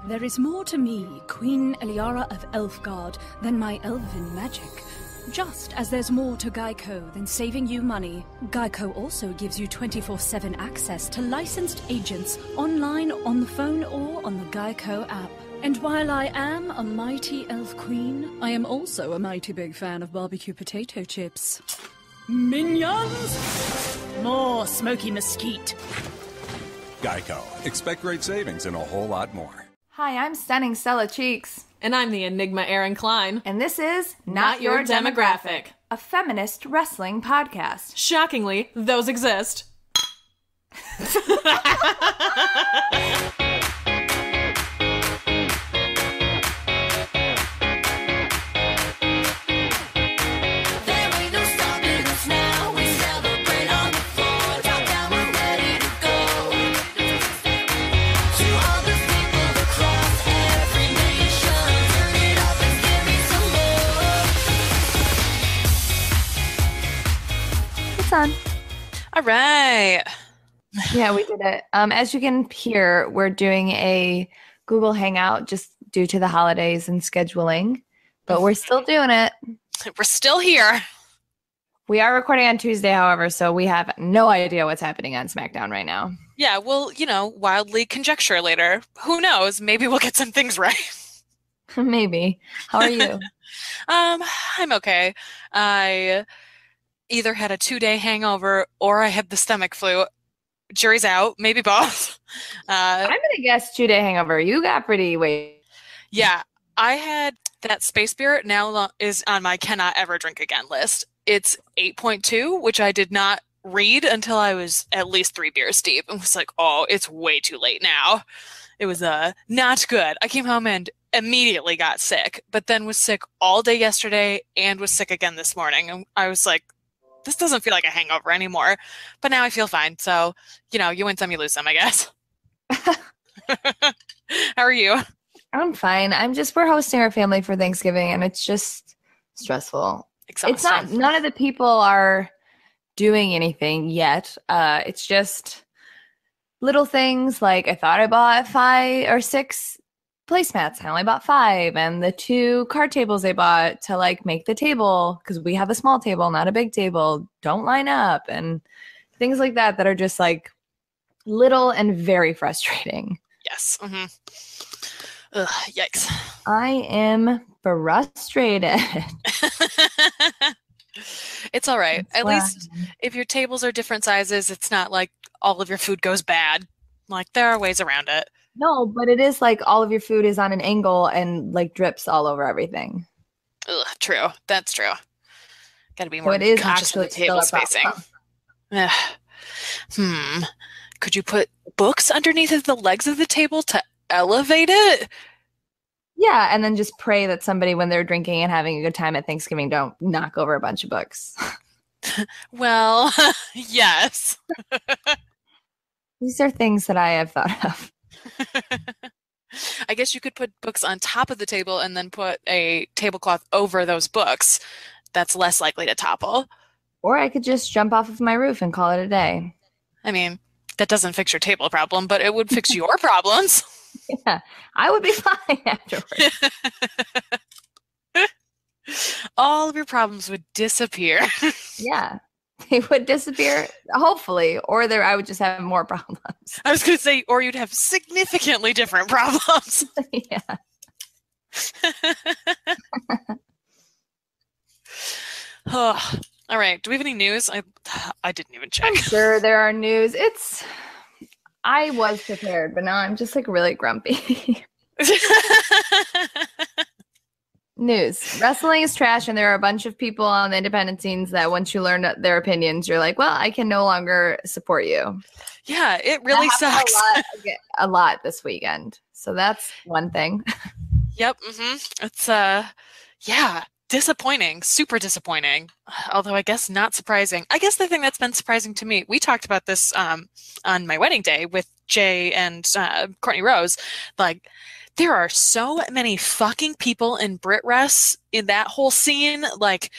There is more to me, Queen Eliara of Elfgard, than my elven magic. Just as there's more to Geico than saving you money, Geico also gives you 24/7 access to licensed agents online, on the phone, or on the Geico app. And while I am a mighty elf queen, I am also a mighty big fan of barbecue potato chips. Minions! More smoky mesquite. Geico. Expect great savings and a whole lot more. Hi, I'm Stunning Stella Cheeks. And I'm the Enigma Erin Klein. And this is Not Your Demographic, a feminist wrestling podcast. Shockingly, those exist. On. All right. Yeah, we did it. As you can hear, we're doing a Google Hangout just due to the holidays and scheduling, but we're still doing it. We're still here. We are recording on Tuesday, however, so we have no idea what's happening on Smackdown right now. Yeah, we'll, wildly conjecture later. Who knows? Maybe we'll get some things right. Maybe. How are you? I'm okay. I either had a 2-day hangover or I had the stomach flu. Jury's out. Maybe both. I'm going to guess 2-day hangover. You got pretty weight. Yeah. I had that space beer now is on my cannot ever drink again list. It's 8.2, which I did not read until I was at least 3 beers deep. I was like, oh, it's way too late now. It was not good. I came home and immediately got sick, but then was sick all day yesterday and was sick again this morning. And I was like, this doesn't feel like a hangover anymore, but now I feel fine. So, you win some, you lose some, I guess. How are you? I'm fine. we're hosting our family for Thanksgiving and it's just stressful. Exhausting. It's not, none of the people are doing anything yet. It's just little things like I thought I bought 5 or 6 placemats. I only bought 5, and the 2 card tables I bought to make the table, because we have a small table, not a big table, don't line up, and things like that are just little and very frustrating. Yes. Mm-hmm. Ugh, yikes. I am frustrated. It's all right. At least if your tables are different sizes, it's not like all of your food goes bad. There are ways around it. No, but it is all of your food is on an angle and drips all over everything. Ugh, true. That's true. Got to be more conscious of the table spacing. Could you put books underneath the legs of the table to elevate it? Yeah, and then just pray that somebody, when they're drinking and having a good time at Thanksgiving, don't knock over a bunch of books. Well, yes. These are things that I have thought of. I guess you could put books on top of the table and then put a tablecloth over those books. That's less likely to topple. Or I could just jump off of my roof and call it a day. I mean, that doesn't fix your table problem, but it would fix your problems. Yeah, I would be fine afterwards. All of your problems would disappear. Yeah. They would disappear, hopefully, or I would just have more problems. I was going to say, or you'd have significantly different problems. Yeah. Oh, all right. Do we have any news? I didn't even check. I'm sure there are news. I was prepared, but now I'm just really grumpy. News. Wrestling is trash, and there are a bunch of people on the independent scenes that once you learn their opinions, you're like, well, I can no longer support you. Yeah, it really sucks. A lot this weekend. So that's one thing. Yep. Mm-hmm. It's, disappointing. Super disappointing. Although I guess not surprising. I guess the thing that's been surprising to me, we talked about this on my wedding day with Jay and Courtney Rose, like, there are so many fucking people in Brit Rest in that whole scene. Like,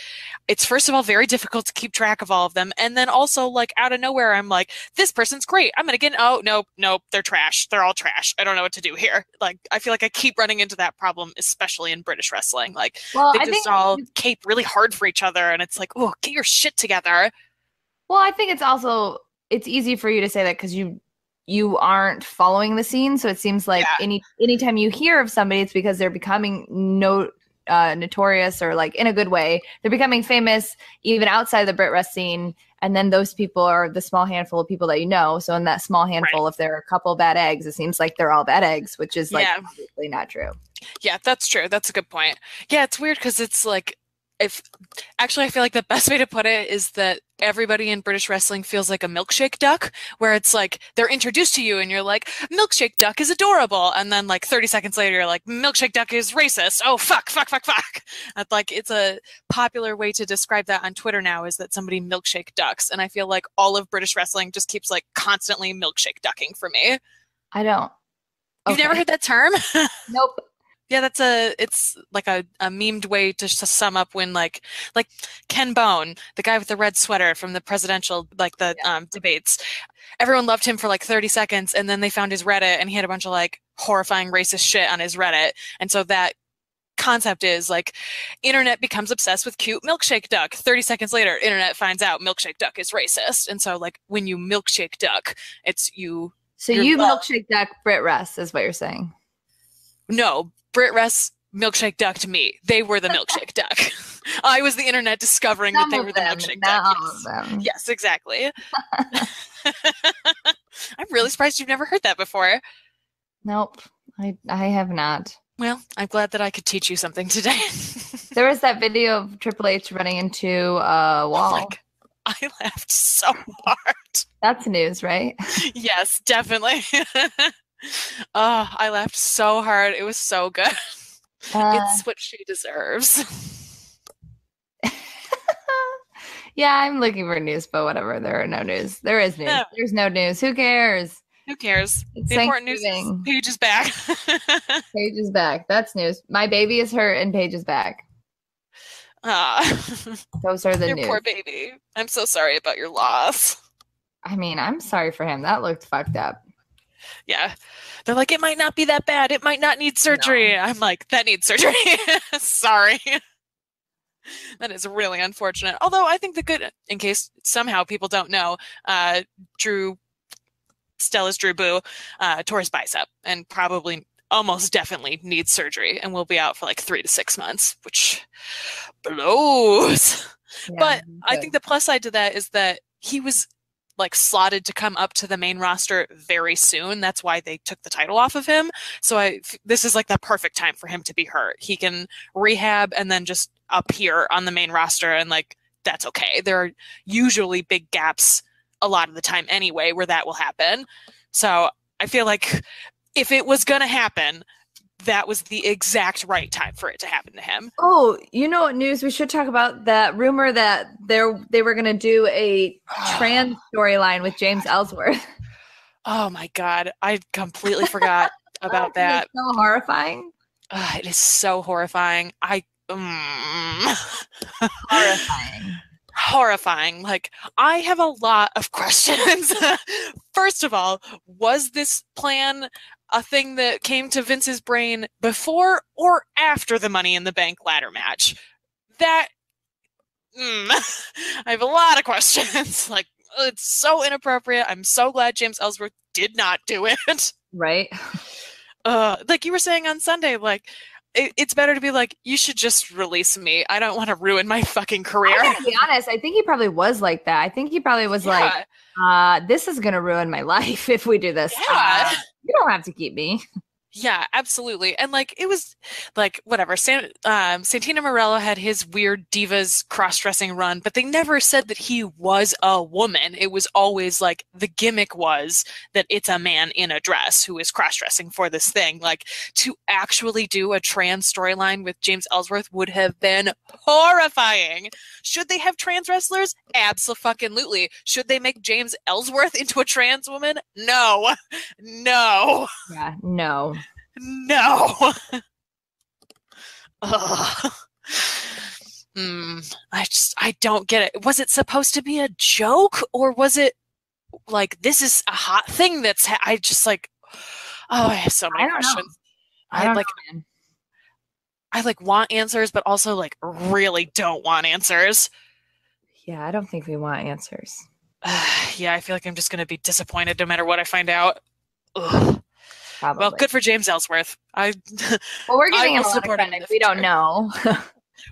it's first of all very difficult to keep track of all of them, and then also like out of nowhere, I'm like, this person's great. I'm gonna get. Oh nope, they're trash. They're all trash. I don't know what to do here. Like, I feel like I keep running into that problem, especially in British wrestling. Like, Well, they I just think- all cape really hard for each other, and it's like, oh, get your shit together. Well, I think it's easy for you to say that because you aren't following the scene. So it seems like anytime you hear of somebody, it's because they're becoming notorious, or like in a good way. They're becoming famous even outside the Brit Rest scene. And then those people are the small handful of people that you know. So in that small handful, if there are a couple bad eggs, it seems like they're all bad eggs, which is like obviously not true. Yeah, that's true. That's a good point. Yeah, it's weird because it's like, I feel like the best way to put it is that everybody in British wrestling feels like a milkshake duck, where it's like they're introduced to you and you're like, milkshake duck is adorable. And then like 30 seconds later, you're like, milkshake duck is racist. Oh, fuck. That's like, it's a popular way to describe that on Twitter now, is that somebody milkshake ducks. And I feel like all of British wrestling just keeps like constantly milkshake ducking for me. I don't. You've never heard that term? Nope. Yeah, it's like a memed way to sum up when like Ken Bone, the guy with the red sweater from the presidential, like the debates. Everyone loved him for like 30 seconds, and then they found his Reddit, and he had a bunch of like horrifying racist shit on his Reddit. And so that concept is like, internet becomes obsessed with cute milkshake duck. 30 seconds later, internet finds out milkshake duck is racist. And so like when you milkshake duck, it's you. So you milkshake duck Brit Rest is what you're saying. No, Brit Rest milkshake ducked me. They were the milkshake duck. I was the internet discovering that they were the milkshake duck. Yes. Yes, exactly. I'm really surprised you've never heard that before. Nope, I have not. Well, I'm glad that I could teach you something today. There was that video of Triple H running into a wall. I laughed so hard. That's news, right? Yes, definitely. Oh, I laughed so hard. It was so good. It's what she deserves. Yeah, I'm looking for news, but whatever. There are no news. There is news. No. There's no news. Who cares? Who cares? It's the important news is Paige is back. Paige is back. That's news. My baby is hurt and Paige is back. Those are the your news. Poor baby. I'm so sorry about your loss. I mean, I'm sorry for him. That looked fucked up. Yeah. They're like, it might not be that bad. It might not need surgery. No. I'm like, that needs surgery. Sorry. That is really unfortunate. Although I think the good, in case somehow people don't know, Stella's Drewboo tore his bicep and probably almost definitely needs surgery and will be out for like 3 to 6 months, which blows. Yeah, but I think the plus side to that is that he was like slotted to come up to the main roster very soon. That's why they took the title off of him. So this is like the perfect time for him to be hurt. He can rehab and then just appear on the main roster, and like, that's okay. There are usually big gaps a lot of the time anyway where that will happen. So I feel like if it was going to happen, that was the exact right time for it to happen to him. Oh, you know what news we should talk about? That rumor that they were going to do a trans storyline with James Ellsworth. Oh my God. I completely forgot about that. It's so horrifying. It is so horrifying. Horrifying. Like, I have a lot of questions. First of all, was this plan a thing that came to Vince's brain before or after the Money in the Bank ladder match? That, I have a lot of questions. Like, it's so inappropriate. I'm so glad James Ellsworth did not do it. Right. Like you were saying on Sunday, like, it's better to be like, you should just release me. I don't want to ruin my fucking career. I'm gonna be honest. I think he probably was like that. I think he probably was like, this is going to ruin my life if we do this. Yeah. You don't have to keep me. Yeah, absolutely. And like it was like whatever. Santino Marella had his weird divas cross-dressing run, but they never said that he was a woman. It was always like the gimmick was that it's a man in a dress who is cross-dressing for this thing. Like to actually do a trans storyline with James Ellsworth would have been horrifying. Should they have trans wrestlers? Absolutely. Should they make James Ellsworth into a trans woman? No. No. Yeah, no. No. Ugh. I don't get it. Was it supposed to be a joke, or was it like this is a hot thing that's I just like I have so many questions. I want answers, but also like really don't want answers. Yeah, I don't think we want answers. Yeah, I feel like I'm just going to be disappointed no matter what I find out. Ugh. Probably. Well, good for James Ellsworth. Well, we're giving him a lot of credit. We don't know.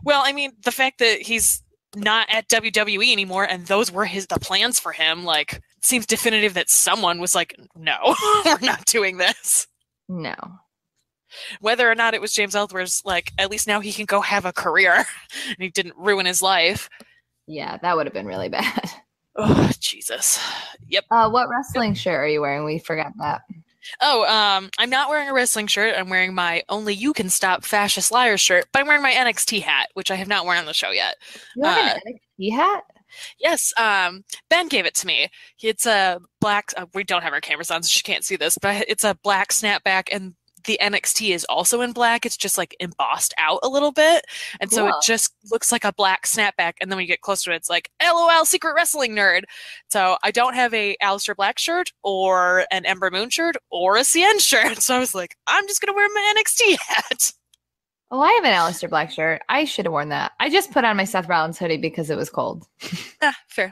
Well, I mean, the fact that he's not at WWE anymore, and those were the plans for him, like, seems definitive that someone was like, no, we're not doing this. No. Whether or not it was James Ellsworth's, like, at least now he can go have a career, and he didn't ruin his life. Yeah, that would have been really bad. Oh, Jesus. Yep. What wrestling shirt are you wearing? We forgot that. Oh, I'm not wearing a wrestling shirt. I'm wearing my Only You Can Stop Fascist Liars shirt, but I'm wearing my NXT hat, which I have not worn on the show yet. You have an NXT hat? Yes, Ben gave it to me. It's a black, we don't have our cameras on, so she can't see this, but it's a black snapback, and the NXT is also in black. It's just like embossed out a little bit. And so it just looks like a black snapback. And then when you get closer to it, it's like, LOL, secret wrestling nerd. So I don't have a Alistair Black shirt or an Ember Moon shirt or a CN shirt. So I was like, I'm just going to wear my NXT hat. Oh, I have an Alistair Black shirt. I should have worn that. I just put on my Seth Rollins hoodie because it was cold. Fair.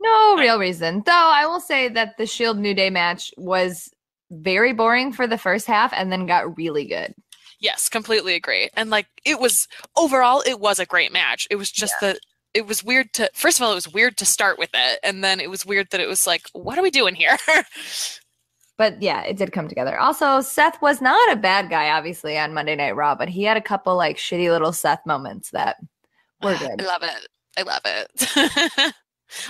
No real reason. Though I will say that the Shield New Day match was very boring for the first half and then got really good. Yes, completely agree. And like it was a great match. It was just that it was weird first of all, it was weird to start with it. And then it was weird that it was like, what are we doing here? But yeah, it did come together. Also, Seth was not a bad guy, obviously, on Monday Night Raw, but he had a couple like shitty little Seth moments that were good. I love it.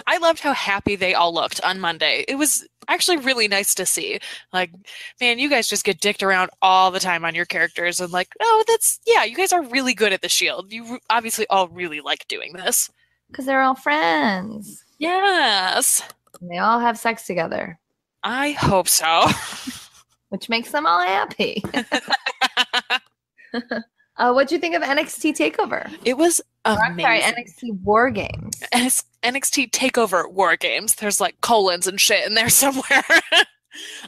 I loved how happy they all looked on Monday. It was actually really nice to see. Like, man, you guys just get dicked around all the time on your characters. And like, oh, you guys are really good at the Shield. You obviously all really like doing this. Because they're all friends. Yes. And they all have sex together. I hope so. Which makes them all happy. What'd you think of NXT TakeOver? It was amazing. Sorry, NXT WarGames. NXT TakeOver WarGames. There's like colons and shit in there somewhere.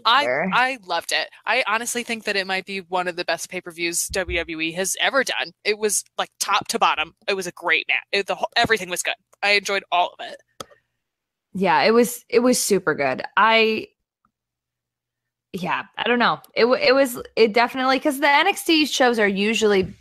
I loved it. I honestly think that it might be one of the best pay-per-views WWE has ever done. It was like top to bottom. It was a great match. Everything was good. I enjoyed all of it. Yeah, it was super good. I don't know. It definitely, because the NXT shows are usually,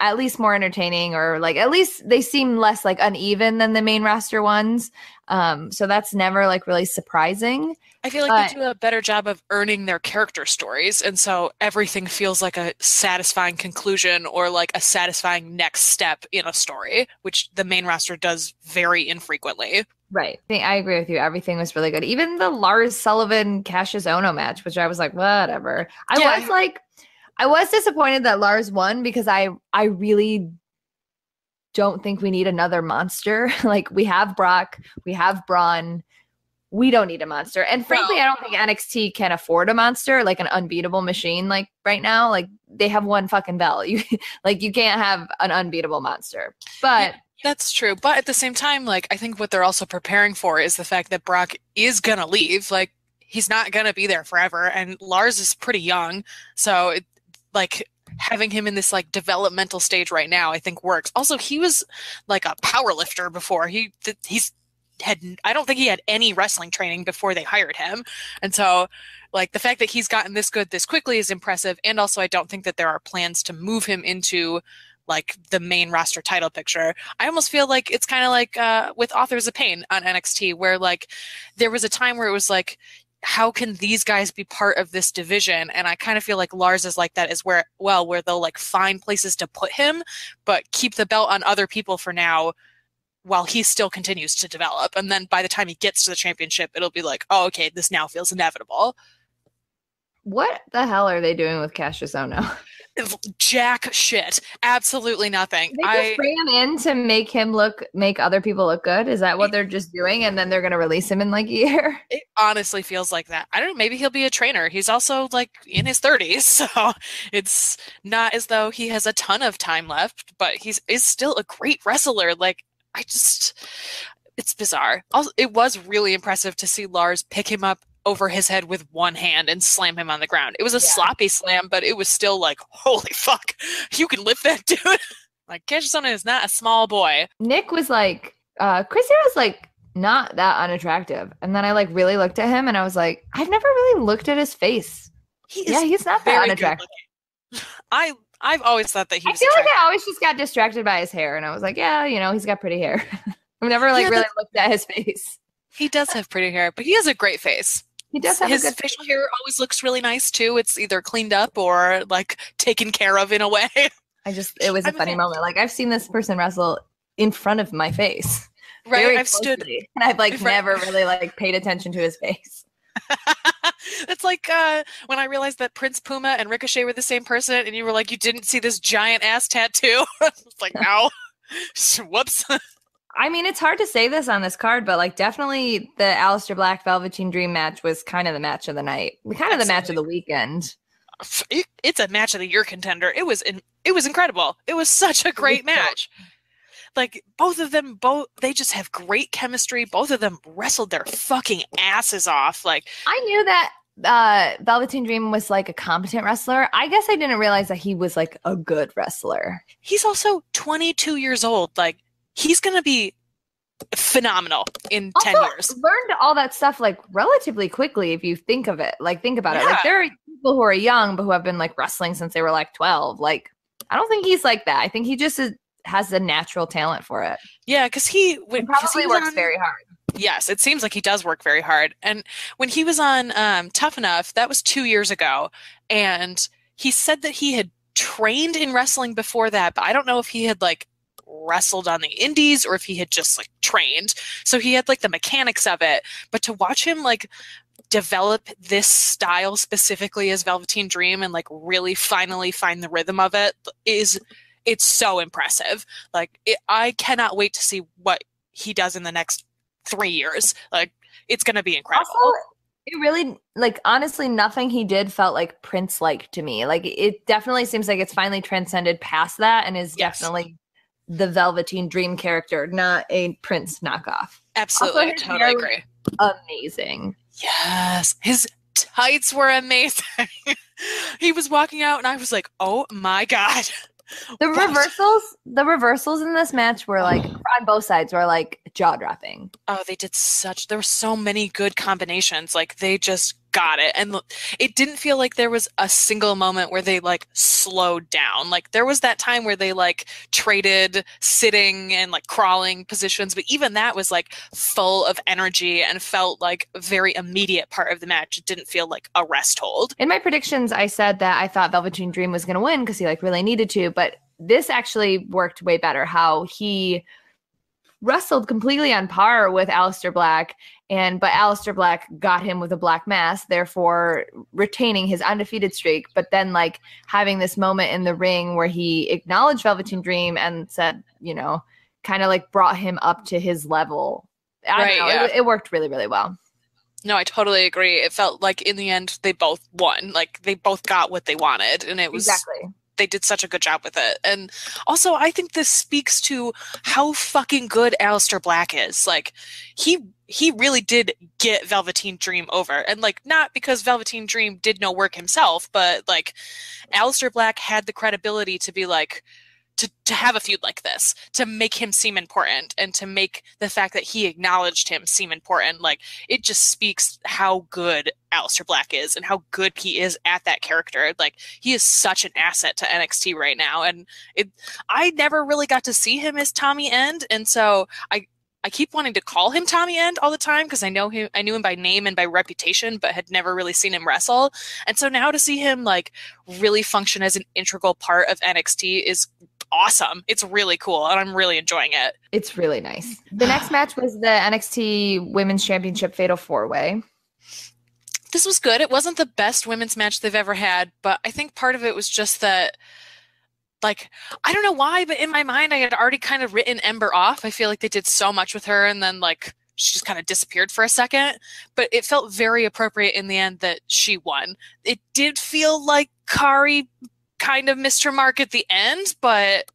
at least more entertaining, or like at least they seem less like uneven than the main roster ones. So that's never like really surprising. I feel like they do a better job of earning their character stories, and so everything feels like a satisfying conclusion or like a satisfying next step in a story, which the main roster does very infrequently. Right. I agree with you. Everything was really good. Even the Lars Sullivan Cassius Ohno match, which I was like, whatever. I was disappointed that Lars won, because I really don't think we need another monster. Like, we have Brock, we have Braun. We don't need a monster. And frankly, I don't think NXT can afford a monster, like an unbeatable machine. Like right now, like they have one fucking belt. You can't have an unbeatable monster. But that's true. But at the same time, like, I think what they're also preparing for is the fact that Brock is going to leave. Like, he's not going to be there forever. And Lars is pretty young. So having him in this like developmental stage right now, I think works. Also, he was like a power lifter before. I don't think he had any wrestling training before they hired him. And so like the fact that he's gotten this good this quickly is impressive. And also I don't think that there are plans to move him into like the main roster title picture. I almost feel like it's kind of like with Authors of Pain on NXT, where like there was a time where it was like, how can these guys be part of this division? And I kind of feel like Lars is like that, is where they'll like find places to put him, but keep the belt on other people for now while he still continues to develop. And then by the time he gets to the championship, it'll be like, oh, okay, this now feels inevitable. What the hell are they doing with Cassius Ohno? Jack shit. Absolutely nothing. They just bring him in to make other people look good? Is that what they're just doing? And then they're going to release him in like a year? It honestly feels like that. I don't know. Maybe he'll be a trainer. He's also like in his 30s. So it's not as though he has a ton of time left, but is still a great wrestler. Like, it's bizarre. Also, it was really impressive to see Lars pick him up over his head with one hand and slam him on the ground. It was a sloppy slam, but it was still like, holy fuck, you can lift that dude. Like, Cassius Ohno is not a small boy. Nick was like, Chris Hero's like not that unattractive. And then I like really looked at him and I was like, I've never really looked at his face. He's not that unattractive. I've always thought that he was I feel attractive. like I always just got distracted by his hair and I was like, yeah, he's got pretty hair. I've never really looked at his face. He does have pretty hair, but he has a great face. He does have his facial hair always looks really nice too. It's either cleaned up or like taken care of in a way. It was a funny moment. Like, I've seen this person wrestle in front of my face. Right. I've stood and I've like never really like paid attention to his face. It's like when I realized that Prince Puma and Ricochet were the same person and you were like, you didn't see this giant ass tattoo. It's like, no. Whoops. I mean, it's hard to say this on this card, but like definitely the Alistair Black Velveteen Dream match was kind of the match of the night, kind of the match of the weekend. It's a match of the year contender. It was incredible. It was such a great match. Like, both of them, they just have great chemistry. Both of them wrestled their fucking asses off. Like, I knew that Velveteen Dream was like a competent wrestler. I guess I didn't realize that he was like a good wrestler. He's also 22 years old. Like, he's going to be phenomenal in 10 years. Learned all that stuff like relatively quickly if you think of it. Like, think about it. Like, there are people who are young but who have been like wrestling since they were like 12. Like, I don't think he's like that. I think he just has the natural talent for it. Yeah, because he probably works very hard. Yes, it seems like he does work very hard. And when he was on Tough Enough, that was 2 years ago, and he said that he had trained in wrestling before that, but I don't know if he had like wrestled on the indies or if he had just like trained. So he had like the mechanics of it, but to watch him like develop this style specifically as Velveteen Dream and like really finally find the rhythm of it's so impressive. Like, I cannot wait to see what he does in the next 3 years. Like, it's going to be incredible. Also, it really, like, honestly, nothing he did felt like Prince-like to me. Like, it definitely seems like it's finally transcended past that and is definitely the Velveteen Dream character, not a Prince knockoff. Absolutely. I totally agree. Amazing. Yes. His tights were amazing. He was walking out and I was like, oh my God. The reversals in this match were like on both sides were like jaw dropping. Oh, there were so many good combinations. Like, they just got it. And it didn't feel like there was a single moment where they like slowed down. Like, there was that time where they like traded sitting and like crawling positions, but even that was like full of energy and felt like a very immediate part of the match. It didn't feel like a rest hold. In my predictions, I said that I thought Velveteen Dream was going to win because he like really needed to, but this actually worked way better. How he wrestled completely on par with Alistair Black, but Alistair Black got him with a black mass, therefore retaining his undefeated streak, but then like having this moment in the ring where he acknowledged Velveteen Dream and said, kind of like brought him up to his level. I don't know. It worked really, really well. No, I totally agree. It felt like in the end they both won. Like, they both got what they wanted, and it was exactly. They did such a good job with it. And also, I think this speaks to how fucking good Alistair Black is. Like, he really did get Velveteen Dream over. And like, not because Velveteen Dream did no work himself, but like Alistair Black had the credibility to be like, to have a feud like this, to make him seem important, and to make the fact that he acknowledged him seem important. Like, it just speaks how good Alistair Black is and how good he is at that character. Like, he is such an asset to NXT right now. And I never really got to see him as Tommy End. And so I keep wanting to call him Tommy End all the time because I knew him by name and by reputation, but had never really seen him wrestle. And so now to see him like really function as an integral part of NXT is awesome. It's really cool, and I'm really enjoying it. It's really nice. The next match was the NXT Women's Championship Fatal 4-Way. This was good. It wasn't the best women's match they've ever had, but I think part of it was just that, like, I don't know why, but in my mind, I had already kind of written Ember off. I feel like they did so much with her, and then, like, she just kind of disappeared for a second. But it felt very appropriate in the end that she won. It did feel like Kari kind of missed her mark at the end, but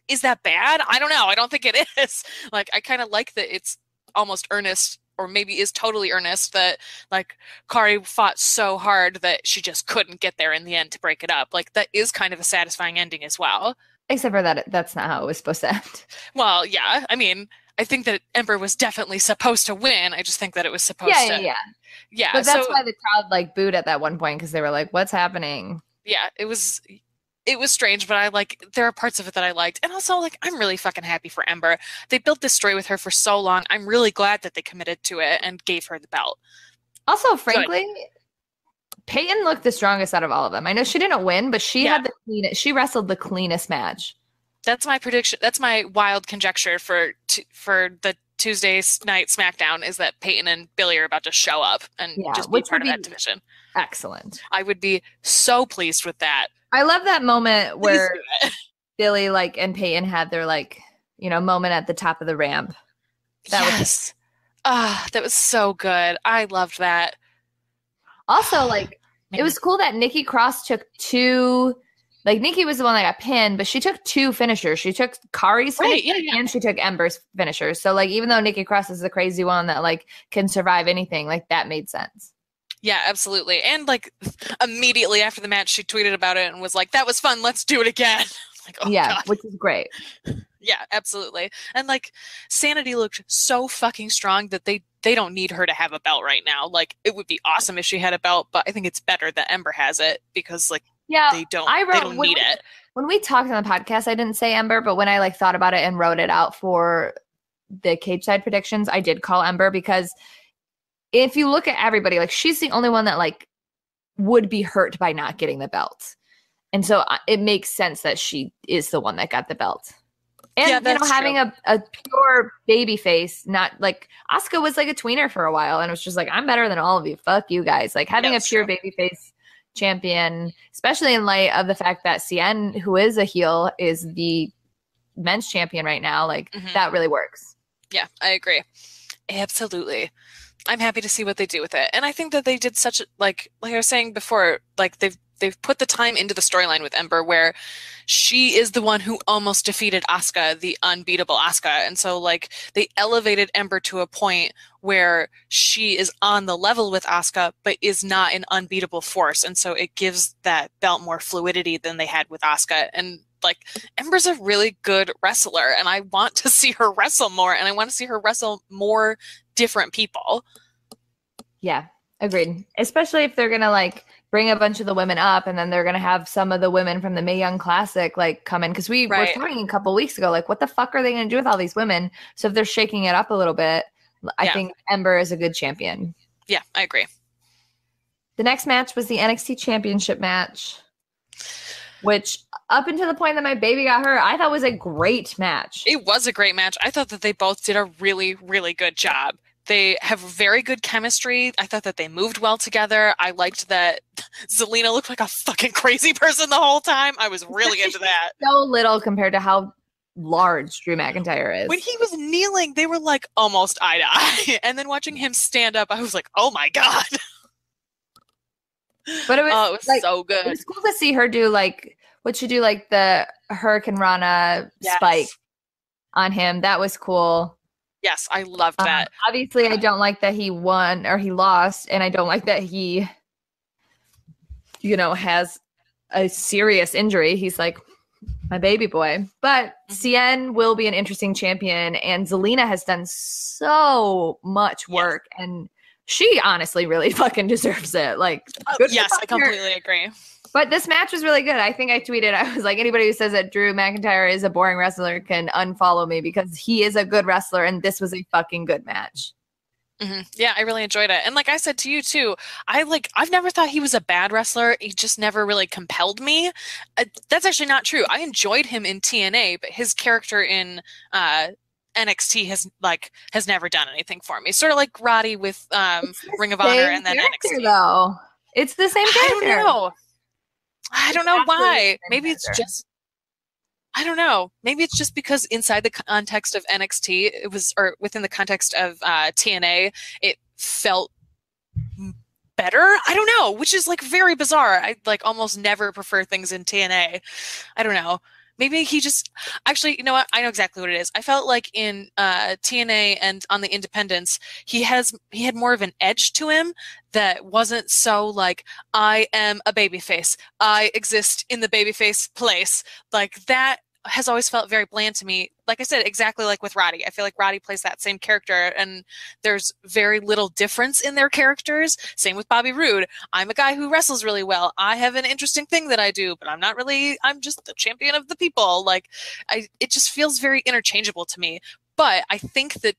is that bad? I don't know. I don't think it is. Like, I kind of like that it's almost earnest, or maybe is totally earnest, that like Kari fought so hard that she just couldn't get there in the end to break it up. Like, that is kind of a satisfying ending as well. Except for that, that's not how it was supposed to end. Well, yeah. I mean, I think that Ember was definitely supposed to win. I just think that it was supposed to. Yeah. But that's why the crowd like booed at that one point, because they were like, "What's happening?" Yeah, it was strange, but there are parts of it that I liked. And also, like, I'm really fucking happy for Ember. They built this story with her for so long. I'm really glad that they committed to it and gave her the belt. Also, frankly, Peyton looked the strongest out of all of them. I know she didn't win, but she had she wrestled the cleanest match. That's my prediction. That's my wild conjecture for the Tuesday night SmackDown, is that Peyton and Billy are about to show up and just be part of that division. Excellent. I would be so pleased with that. I love that moment where Billy and Peyton had their moment at the top of the ramp. That was so good. I loved that. Also, it was cool that Nikki Cross took two. Nikki was the one that got pinned, but she took two finishers. She took Kari's finisher and she took Ember's finishers. So even though Nikki Cross is the crazy one that can survive anything, that made sense. Yeah, absolutely. And immediately after the match, she tweeted about it and was like, "That was fun. Let's do it again." God. Which is great. Yeah, absolutely. And Sanity looked so fucking strong that they don't need her to have a belt right now. It would be awesome if she had a belt, but I think it's better that Ember has it because they don't need it. When we talked on the podcast, I didn't say Ember, but when I thought about it and wrote it out for the cage side predictions, I did call Ember, because if you look at everybody, she's the only one that would be hurt by not getting the belt. And so it makes sense that she is the one that got the belt. And, having a pure baby face, not Asuka was a tweener for a while. And it was just I'm better than all of you. Fuck you guys. Having a pure baby face champion, especially in light of the fact that CN, who is a heel, is the men's champion right now, that really works. Yeah, I agree. Absolutely. I'm happy to see what they do with it. And I think that they did such like I was saying before, they've put the time into the storyline with Ember where she is the one who almost defeated Asuka, the unbeatable Asuka. And so they elevated Ember to a point where she is on the level with Asuka, but is not an unbeatable force. And so it gives that belt more fluidity than they had with Asuka. And Ember's a really good wrestler, and I want to see her wrestle more, and I want to see her wrestle more different people. Yeah, agreed. Especially if they're gonna bring a bunch of the women up, and then they're gonna have some of the women from the Mae Young Classic come in, because we were talking a couple weeks ago, what the fuck are they gonna do with all these women? So if they're shaking it up a little bit, I think Ember is a good champion. Yeah, I agree. The next match was the NXT Championship match, which up until the point that my baby got hurt, I thought was a great match. It was a great match. I thought that they both did a really, really good job. They have very good chemistry. I thought that they moved well together. I liked that Zelena looked like a fucking crazy person the whole time. I was really into that. So little compared to how large Drew McIntyre is. When he was kneeling, they were almost eye to eye. And then watching him stand up, I was like, oh my God. But it was, so good. It was cool to see her do what she do, the Hurricane Rana spike on him. That was cool. Yes, I loved that. Obviously, I don't like that he won or he lost, and I don't like that he, has a serious injury. He's my baby boy. But CN will be an interesting champion, and Zelena has done so much work, and she honestly really fucking deserves it. Yes, I completely agree. But this match was really good. I think I tweeted, I was like, anybody who says that Drew McIntyre is a boring wrestler can unfollow me because he is a good wrestler and this was a fucking good match. Mm-hmm. Yeah, I really enjoyed it. And like I said to you too, I've never thought he was a bad wrestler. He just never really compelled me. That's actually not true. I enjoyed him in TNA, but his character in NXT has never done anything for me. Sort of like Roddy with Ring of Honor and then NXT. Though. It's the same character. I don't know why. Maybe it's just I don't know. Maybe it's just because inside the context of NXT, or within the context of TNA, it felt better. I don't know, which is like very bizarre. I like almost never prefer things in TNA. I don't know. Maybe he just actually, you know what? I know exactly what it is. I felt like in TNA and on the independents, he had more of an edge to him that wasn't so like, I am a babyface. I exist in the babyface place. Like that has always felt very bland to me. Like I said, exactly like with Roddy. I feel like Roddy plays that same character and there's very little difference in their characters. Same with Bobby Roode. I'm a guy who wrestles really well. I have an interesting thing that I do, but I'm just the champion of the people. Like it just feels very interchangeable to me. But I think that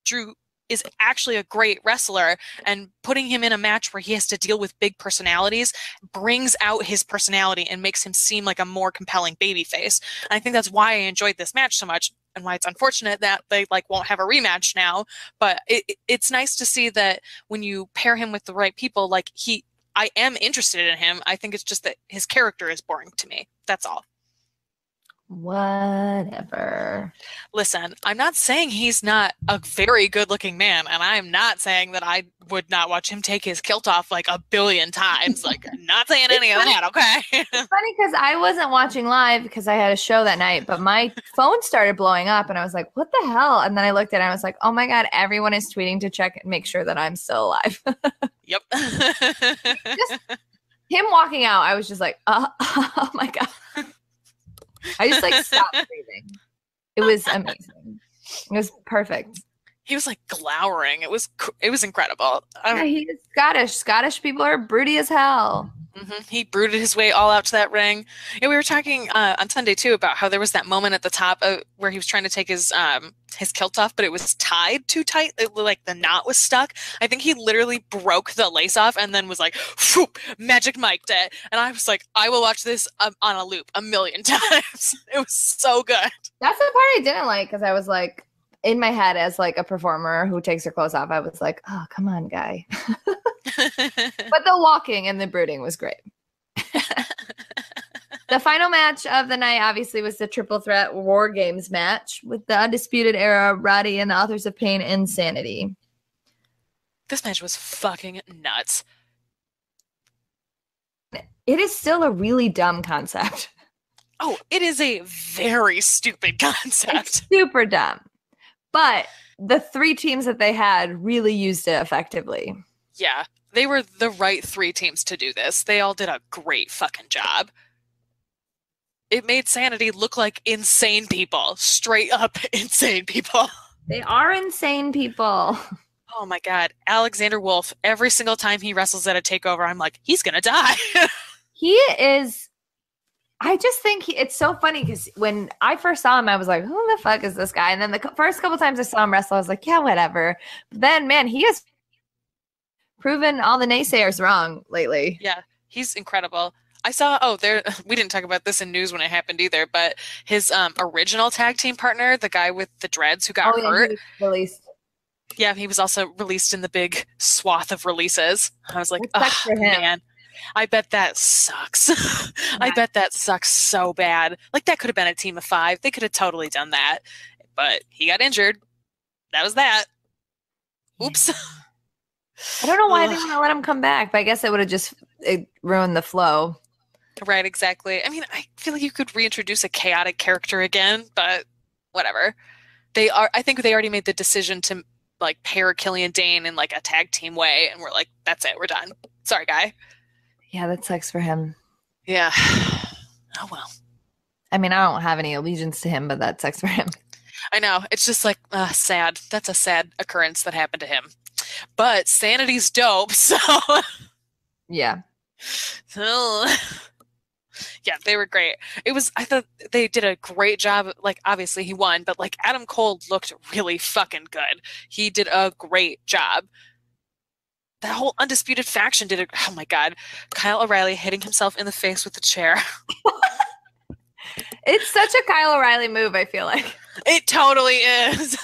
Drew is actually a great wrestler, and putting him in a match where he has to deal with big personalities brings out his personality and makes him seem like a more compelling babyface. And I think that's why I enjoyed this match so much, and why it's unfortunate that they won't have a rematch now. But it's nice to see that when you pair him with the right people, I am interested in him. I think it's just that his character is boring to me. That's all. Whatever. Listen, I'm not saying he's not a very good-looking man, and I'm not saying that I would not watch him take his kilt off like a billion times. Like, I'm not saying any of that, okay? It's funny because I wasn't watching live because I had a show that night, but my phone started blowing up, and I was like, what the hell? And then I looked at it, and I was like, oh my God, everyone is tweeting to check and make sure that I'm still alive. Yep. Just him walking out, I was just like, oh my God. I just stopped breathing. It was amazing. It was perfect. He was glowering. It was incredible. Yeah, he is Scottish. Scottish people are broody as hell. Mm-hmm. He brooded his way all out to that ring. Yeah, we were talking on Sunday too about how there was that moment at the top where he was trying to take his kilt off, but it was tied too tight. The knot was stuck. I think he literally broke the lace off and then was like, whoop, Magic Mike'd it. And I was like, I will watch this on a loop a million times. It was so good. That's the part I didn't like because I was like, in my head as a performer who takes her clothes off, I was like, oh, come on, guy. But the walking and the brooding was great. The final match of the night obviously was the triple threat War Games match with the Undisputed Era, Roddy, and the Authors of Pain, Insanity. This match was fucking nuts. It is still a really dumb concept. Oh, it is a very stupid concept. It's super dumb. But the three teams that they had really used it effectively. Yeah, they were the right three teams to do this. They all did a great fucking job. It made Sanity look like insane people. Straight up insane people. They are insane people. Oh my God. Alexander Wolfe, every single time he wrestles at a takeover, I'm like, he's going to die. He is... I just think it's so funny because when I first saw him, I was like, who the fuck is this guy? And then the first couple times I saw him wrestle, I was like, yeah, whatever. But then, man, he has proven all the naysayers wrong lately. Yeah, he's incredible. I saw, we didn't talk about this in news when it happened either, but his original tag team partner, the guy with the dreads who got hurt. He was released. Yeah, he was also released in the big swath of releases. I was like, oh, man. I bet that sucks. Yeah. I bet that sucks so bad. That could have been a team of 5. They could have totally done that. But he got injured. That was that. Oops. I don't know why they want to let him come back, but I guess it would have just ruined the flow. Right, exactly. I mean, I feel like you could reintroduce a chaotic character again, but whatever. I think they already made the decision to pair Killian Dayne in a tag team way, and we're like, that's it, we're done. Sorry, guy. Yeah, that sucks for him. Yeah. Oh, well. I mean, I don't have any allegiance to him, but that sucks for him. I know. It's just sad. That's a sad occurrence that happened to him. But Sanity's dope, so. Yeah. Yeah, they were great. I thought they did a great job. Like, obviously he won, but like Adam Cole looked really fucking good. He did a great job. That whole Undisputed faction did it. Oh my God. Kyle O'Reilly hitting himself in the face with the chair. It's such a Kyle O'Reilly move, I feel like. It totally is.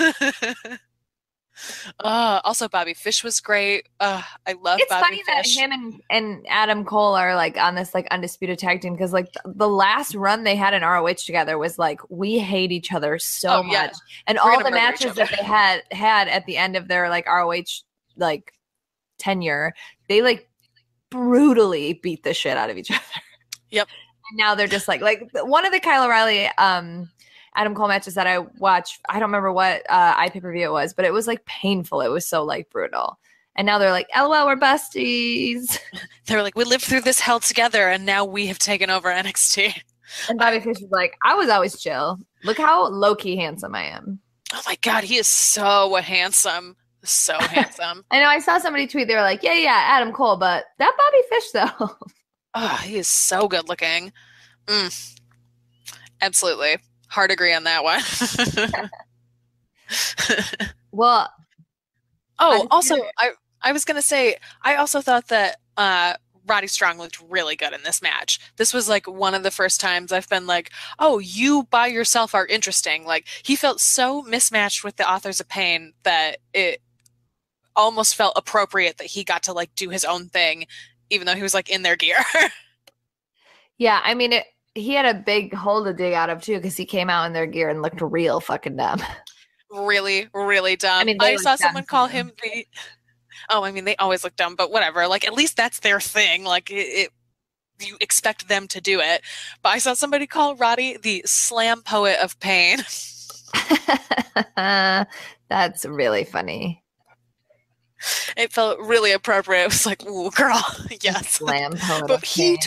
Also, Bobby Fish was great. I love It's Bobby funny that Fish. him and Adam Cole are like on this like undisputed tag team because like the last run they had in ROH together was like we hate each other so much, yeah. and We're all gonna the murder each matches that they had at the end of their like ROH like tenure, they like brutally beat the shit out of each other. Yep. And now they're just like one of the Kyle O'Reilly Adam Cole matches that I watched, I don't remember what iPay-per-view it was, but it was like painful. It was so like brutal. And now they're like, LOL, we're besties. They're like, we lived through this hell together, and now we have taken over NXT. And Bobby Fish was like, I was always chill. Look how low-key handsome I am. Oh my God, he is so handsome. So handsome. I know I saw somebody tweet, they were like, yeah, Adam Cole, but that Bobby Fish though. Oh, he is so good looking. Absolutely. Hard agree on that one. Well, also, I was going to say, I also thought that Roddy Strong looked really good in this match. This was like one of the first times I've been like, oh, you by yourself are interesting. Like, he felt so mismatched with the Authors of Pain that it almost felt appropriate that he got to like do his own thing, even though he was like in their gear. yeah, I mean, he had a big hole to dig out of too because he came out in their gear and looked real fucking dumb. Really, really dumb. I mean, I saw someone call him the. Oh, I mean, they always look dumb, but whatever. Like, at least that's their thing. Like, you expect them to do it. But I saw somebody call Roddy the slam poet of pain. That's really funny. It felt really appropriate. It was like, ooh, girl, yes. Slam poet But of pain.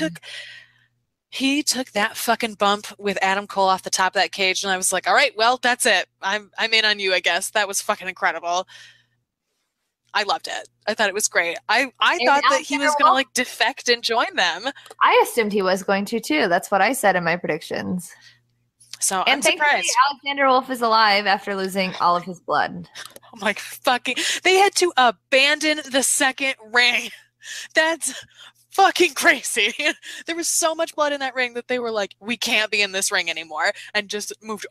he took that fucking bump with Adam Cole off the top of that cage, and I was like, all right, well, that's it. I'm in on you, I guess. That was fucking incredible. I loved it. I thought it was great. I thought that he was gonna like defect and join them. I assumed he was going to too. That's what I said in my predictions. So And I'm thankfully, surprised. Alexander Wolfe is alive after losing all of his blood. Oh my fucking! They had to abandon the second ring. That's fucking crazy. There was so much blood in that ring that they were like, we can't be in this ring anymore, and just moved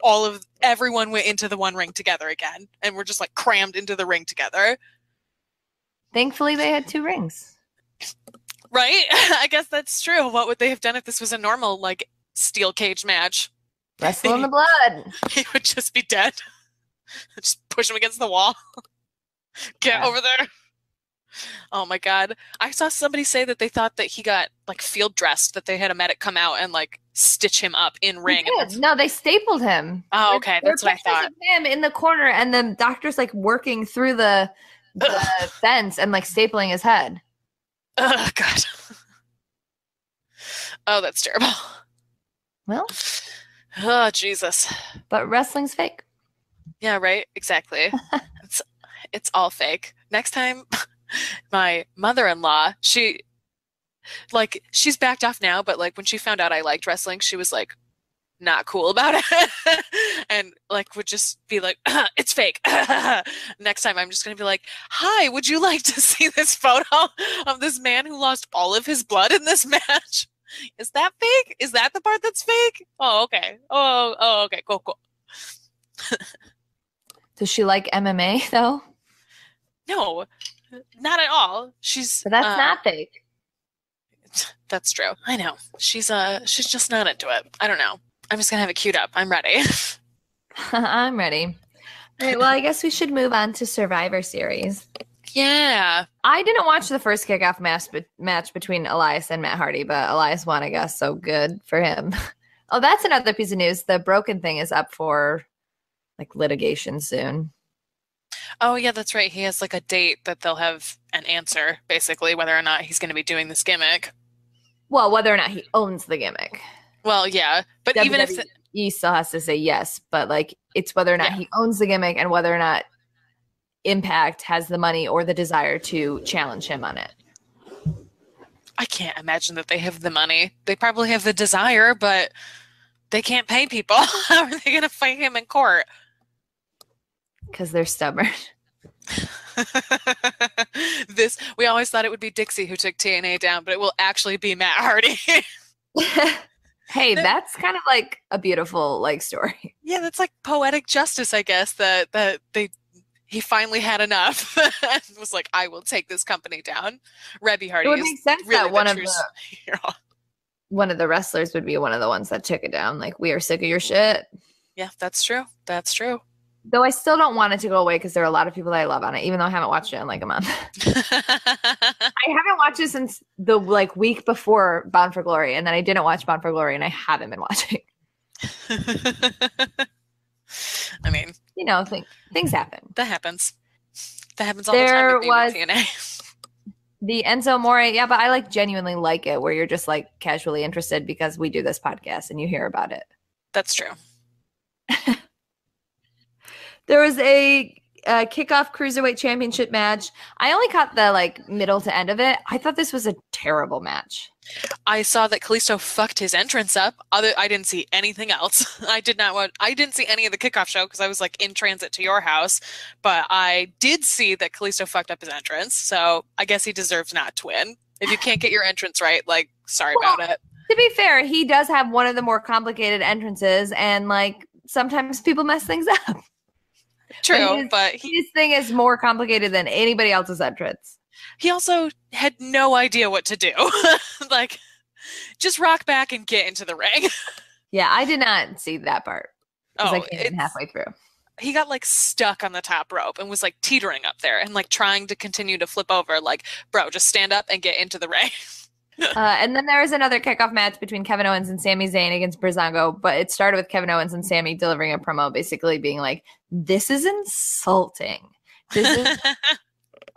everyone went into the one ring together again, and we're just like crammed into the ring together. Thankfully, they had 2 rings. Right? I guess that's true. What would they have done if this was a normal like steel cage match? Wrestle in the blood. He would just be dead. Just push him against the wall. Get over there. Oh my God. I saw somebody say that they thought that he got like field dressed, that they had a medic come out and like stitch him up in ring. No, they stapled him. Oh, okay. That's what I thought. Of him in the corner, and the doctor's like working through the fence and like stapling his head. Oh God. Oh, that's terrible. Well, oh Jesus. but wrestling's fake. Yeah, right. Exactly. It's all fake. Next time, my mother-in-law, she's backed off now, but like when she found out I liked wrestling, she was like not cool about it. And like would just be like, it's fake. Next time I'm just gonna be like, hi, would you like to see this photo of this man who lost all of his blood in this match? Is that fake? Is that the part that's fake? Oh, okay. Oh, okay. Cool. Does she like MMA though? No, not at all. But that's not fake. That's true. I know. She's just not into it. I don't know. I'm just gonna have it queued up. I'm ready. I'm ready. All right, well, I guess we should move on to Survivor Series. Yeah. I didn't watch the first kickoff match between Elias and Matt Hardy, but Elias won, I guess, so good for him. Oh, that's another piece of news. The Broken thing is up for like litigation soon. Oh, yeah, that's right. He has like a date that they'll have an answer, basically, whether or not he's going to be doing this gimmick. Well, whether or not he owns the gimmick. Well, yeah, but WWE even if he still has to say yes, but like it's whether or not he owns the gimmick and whether or not Impact has the money or the desire to challenge him on it. I can't imagine that they have the money. They probably have the desire, but they can't pay people. How are they going to fight him in court? Because they're stubborn. We always thought it would be Dixie who took TNA down, but it will actually be Matt Hardy. Hey, that's kind of like a beautiful like story. Yeah, that's like poetic justice, I guess, that he finally had enough and was like, I will take this company down. Rebby Hardy It would is make sense really that one of the wrestlers would be one of the ones that took it down. like, we are sick of your shit. Yeah, that's true. That's true. Though I still don't want it to go away because there are a lot of people that I love on it, even though I haven't watched it in like a month. I haven't watched it since the like week before Bound for Glory, and then I didn't watch Bound for Glory, and I haven't been watching. I mean, you know, things happen. That happens. That happens all the time with TNA. The Enzo More, yeah, but I like genuinely like it where you're just like casually interested because we do this podcast and you hear about it. That's true. There was a Kickoff Cruiserweight Championship match. I only caught the like middle to end of it. I thought this was a terrible match. I saw that Kalisto fucked his entrance up. I didn't see anything else. I didn't see any of the Kickoff show because I was like in transit to your house. But I did see that Kalisto fucked up his entrance. So I guess he deserves not to win. If you can't get your entrance right, like, sorry about it. To be fair, he does have one of the more complicated entrances, and like sometimes people mess things up. True, but his thing is more complicated than anybody else's entrance. He also had no idea what to do. Like, just rock back and get into the ring. Yeah, I did not see that part because I came in halfway through. He got like stuck on the top rope and was like teetering up there and like trying to continue to flip over. Like, bro, just stand up and get into the ring. And then there was another kickoff match between Kevin Owens and Sami Zayn against Breezango, but it started with Kevin Owens and Sami delivering a promo basically being like, this is insulting. This is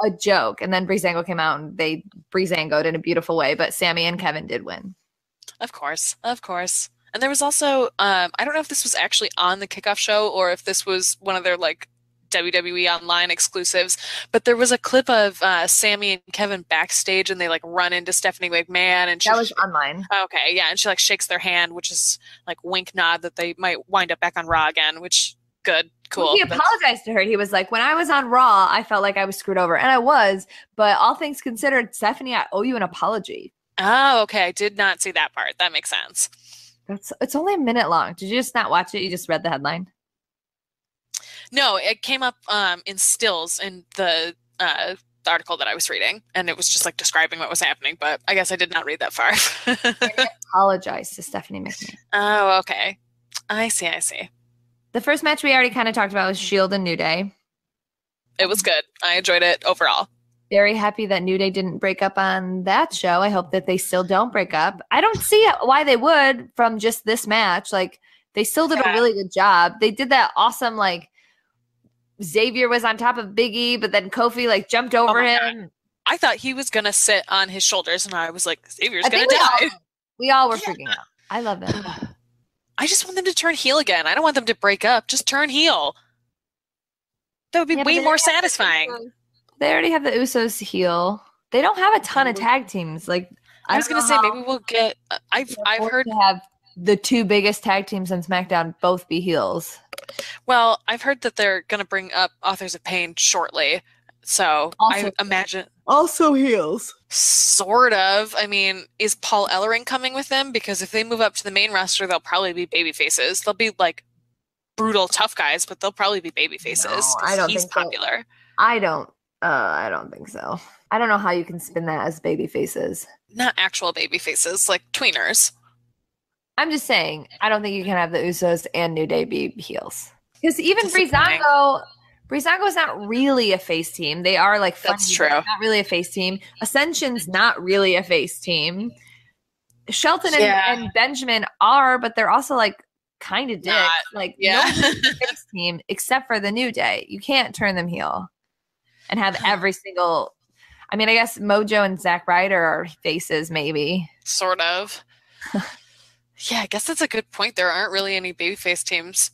a joke. And then Breezango came out and they Breezango'd in a beautiful way, but Sami and Kevin did win. Of course. And there was also, I don't know if this was actually on the Kickoff show or if this was one of their like WWE Online exclusives, but there was a clip of Sami and Kevin backstage and they like run into Stephanie McMahon and that was online. Okay, yeah, and she like shakes their hand, which is like wink nod that they might wind up back on Raw again, which good, cool. Well, he apologized to her. He was like, when I was on Raw, I felt like I was screwed over, and I was, but all things considered, Stephanie, I owe you an apology. Oh, okay, I did not see that part. That makes sense. It's only a minute long. Did you just not watch it? You just read the headline? No, it came up in stills in the article that I was reading, and it was just like describing what was happening, but I guess I did not read that far. I apologize to Stephanie McMahon. Oh, okay. I see. The first match we already kind of talked about was Shield and New Day. It was good. I enjoyed it overall. Very happy that New Day didn't break up on that show. I hope that they still don't break up. I don't see why they would from just this match. Like, they still did a really good job. They did that awesome, like, Xavier was on top of Big E, but then Kofi like jumped over him. God. I thought he was gonna sit on his shoulders, and I was like, Xavier's gonna die. We all were freaking out. I love them. I just want them to turn heel again. I don't want them to break up. Just turn heel. That would be way more satisfying. They already have the Usos heel. They don't have a ton of tag teams. Like, I was gonna say, maybe we'll get. I've heard to have the two biggest tag teams on SmackDown both be heels. Well, I've heard that they're going to bring up Authors of Pain shortly, so also, I imagine... Also heels. Sort of. I mean, is Paul Ellering coming with them? Because if they move up to the main roster, they'll probably be baby faces. They'll be, like, brutal, tough guys, but they'll probably be baby faces. No, I don't he's think popular. So. I don't think so. I don't know how you can spin that as baby faces. Not actual baby faces, like tweeners. I'm just saying, I don't think you can have the Usos and New Day be heels. Because even Breezango is not really a face team. They are like funny, that's true. Not really a face team. Ascension's not really a face team. Shelton and Benjamin are, but they're also like kind of dicks. Like, no face team except for the New Day. You can't turn them heel and have every single. I mean, I guess Mojo and Zack Ryder are faces, maybe. Sort of. Yeah, I guess that's a good point. There aren't really any babyface teams.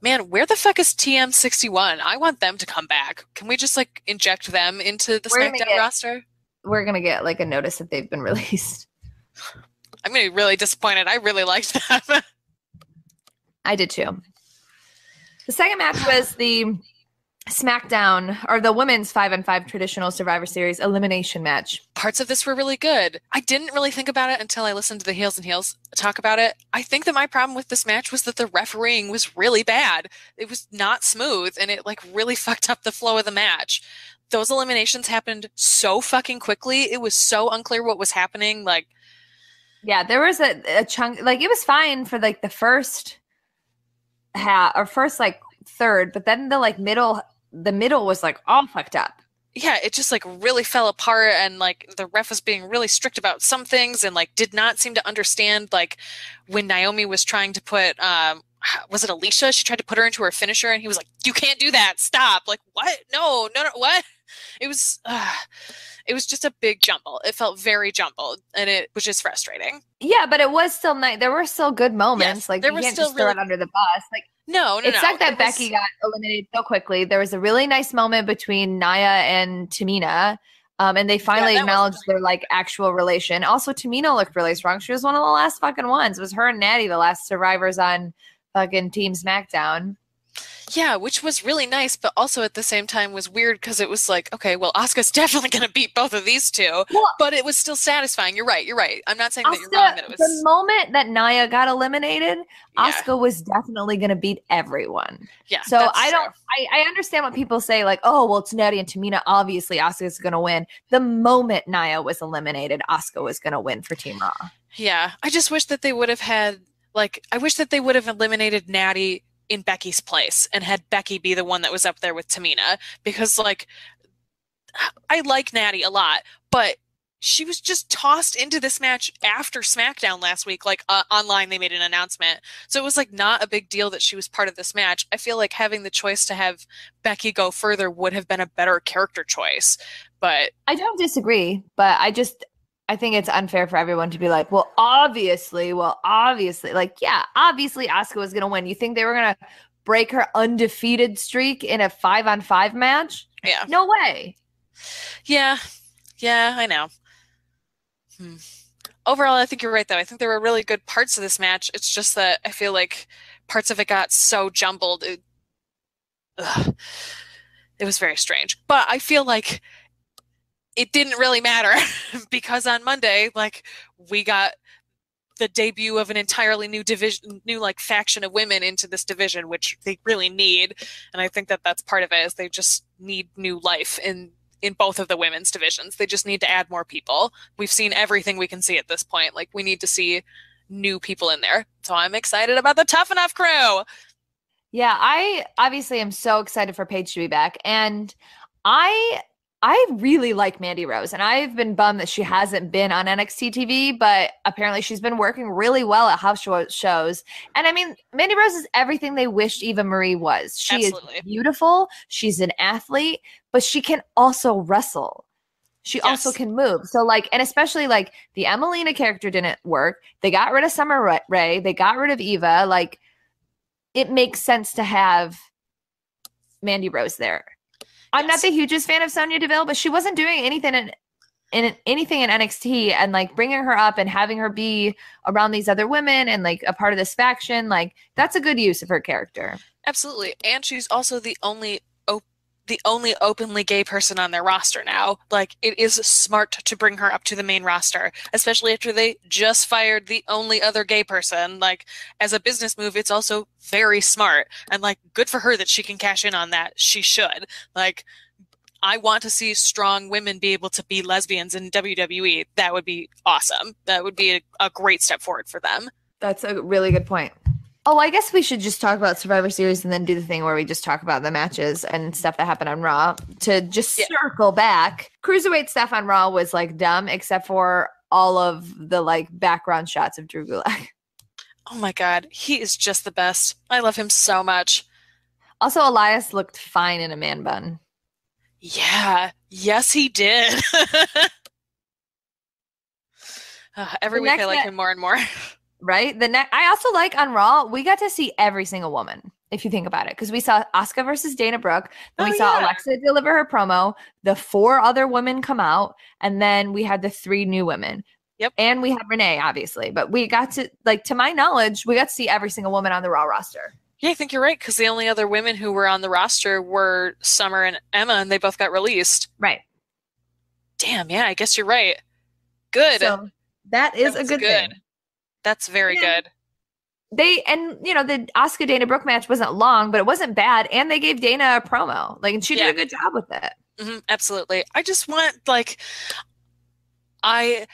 Man, where the fuck is TM61? I want them to come back. Can we just like inject them into the SmackDown roster? we're gonna get like a notice that they've been released. I'm gonna be really disappointed. I really liked them. I did too. The second match was the Smackdown, or the women's 5-on-5 traditional Survivor Series elimination match. Parts of this were really good. I didn't really think about it until I listened to the Heels and Heels talk about it. I think that my problem with this match was that the refereeing was really bad. It was not smooth, and it like really fucked up the flow of the match. Those eliminations happened so fucking quickly. It was so unclear what was happening. Like, yeah, there was a chunk, like it was fine for like the first half or first like third, but then the middle was like all fucked up. Yeah, it just like really fell apart, and like the ref was being really strict about some things, and like did not seem to understand like when Naomi was trying to put was it Alicia? She tried to put her into her finisher, and he was like, "You can't do that. Stop!" Like, what? No, what? It was just a big jumble. It felt very jumbled, and it was just frustrating. Yeah, but it was still nice. There were still good moments. Yes, like there you was can't still just throw it under the bus. Like it sucked that Becky got eliminated so quickly. There was a really nice moment between Nia and Tamina. And they finally acknowledged their like actual relation. Also, Tamina looked really strong. She was one of the last fucking ones. It was her and Natty, the last survivors on fucking Team Smackdown. Yeah, which was really nice, but also at the same time was weird because it was like, okay, well, Asuka's definitely going to beat both of these two, but it was still satisfying. You're right. I'm not saying that you're wrong. That it was the moment that Nia got eliminated, Asuka was definitely going to beat everyone. Yeah. So I understand what people say, like, oh, well, it's Natty and Tamina. Obviously, Asuka's going to win. The moment Nia was eliminated, Asuka was going to win for Team Raw. Yeah. I just wish that they would have had, like, I wish that they would have eliminated Natty in Becky's place and had Becky be the one that was up there with Tamina, because like I like Natty a lot, but she was just tossed into this match after SmackDown last week. Like online they made an announcement, so it was like not a big deal that she was part of this match. I feel like having the choice to have Becky go further would have been a better character choice, but I don't disagree, but I think it's unfair for everyone to be like, well, obviously, like, yeah, obviously Asuka was going to win. You think they were going to break her undefeated streak in a 5-on-5 match? Yeah. No way. Yeah, I know. Overall, I think you're right, though. I think there were really good parts of this match. It's just that I feel like parts of it got so jumbled. It was very strange. But I feel like it didn't really matter because on Monday, like, we got the debut of an entirely new division, new like faction of women into this division, which they really need. And I think that that's part of it, is they just need new life in both of the women's divisions. They just need to add more people. We've seen everything we can see at this point. Like, we need to see new people in there. So I'm excited about the Tough Enough crew. Yeah, I obviously am so excited for Paige to be back. And I really like Mandy Rose, and I've been bummed that she hasn't been on NXT TV, but apparently she's been working really well at house shows. And I mean, Mandy Rose is everything they wished Eva Marie was. She is beautiful. She's an athlete, but she can also wrestle. She also can move. So like, and especially like the Emelina character didn't work. They got rid of Summer Rae. They got rid of Eva. Like, it makes sense to have Mandy Rose there. I'm not the hugest fan of Sonya Deville, but she wasn't doing anything in NXT, and like bringing her up and having her be around these other women and like a part of this faction, like that's a good use of her character. Absolutely. And she's also the only openly gay person on their roster now. Like, it is smart to bring her up to the main roster, especially after they just fired the only other gay person. Like, as a business move, it's also very smart, and like, good for her that she can cash in on that. She should. Like, I want to see strong women be able to be lesbians in WWE. That would be awesome. That would be a great step forward for them. That's a really good point. Oh, I guess we should just talk about Survivor Series and then do the thing where we just talk about the matches and stuff that happened on Raw. To just circle back, Cruiserweight stuff on Raw was like dumb, except for all of the like background shots of Drew Gulak. Oh my God, he is just the best. I love him so much. Also, Elias looked fine in a man bun. Yeah, yes he did. Every week I like him more and more. Right? I also like on Raw, we got to see every single woman. if you think about it, because we saw Asuka versus Dana Brooke, then we Oh, saw yeah. Alexa deliver her promo, the 4 other women come out, and then we had the 3 new women. Yep. And we have Renee, obviously, but we got to, like, to my knowledge, we got to see every single woman on the Raw roster. Yeah, I think you're right, because the only other women who were on the roster were Summer and Emma, and they both got released. Right. Damn, yeah, I guess you're right. Good. So that is That's a good thing. That's very good. The Asuka Dana Brooke match wasn't long, but it wasn't bad, and they gave Dana a promo. Like, and she did a good job with it. Mm-hmm, absolutely. I just want, like, I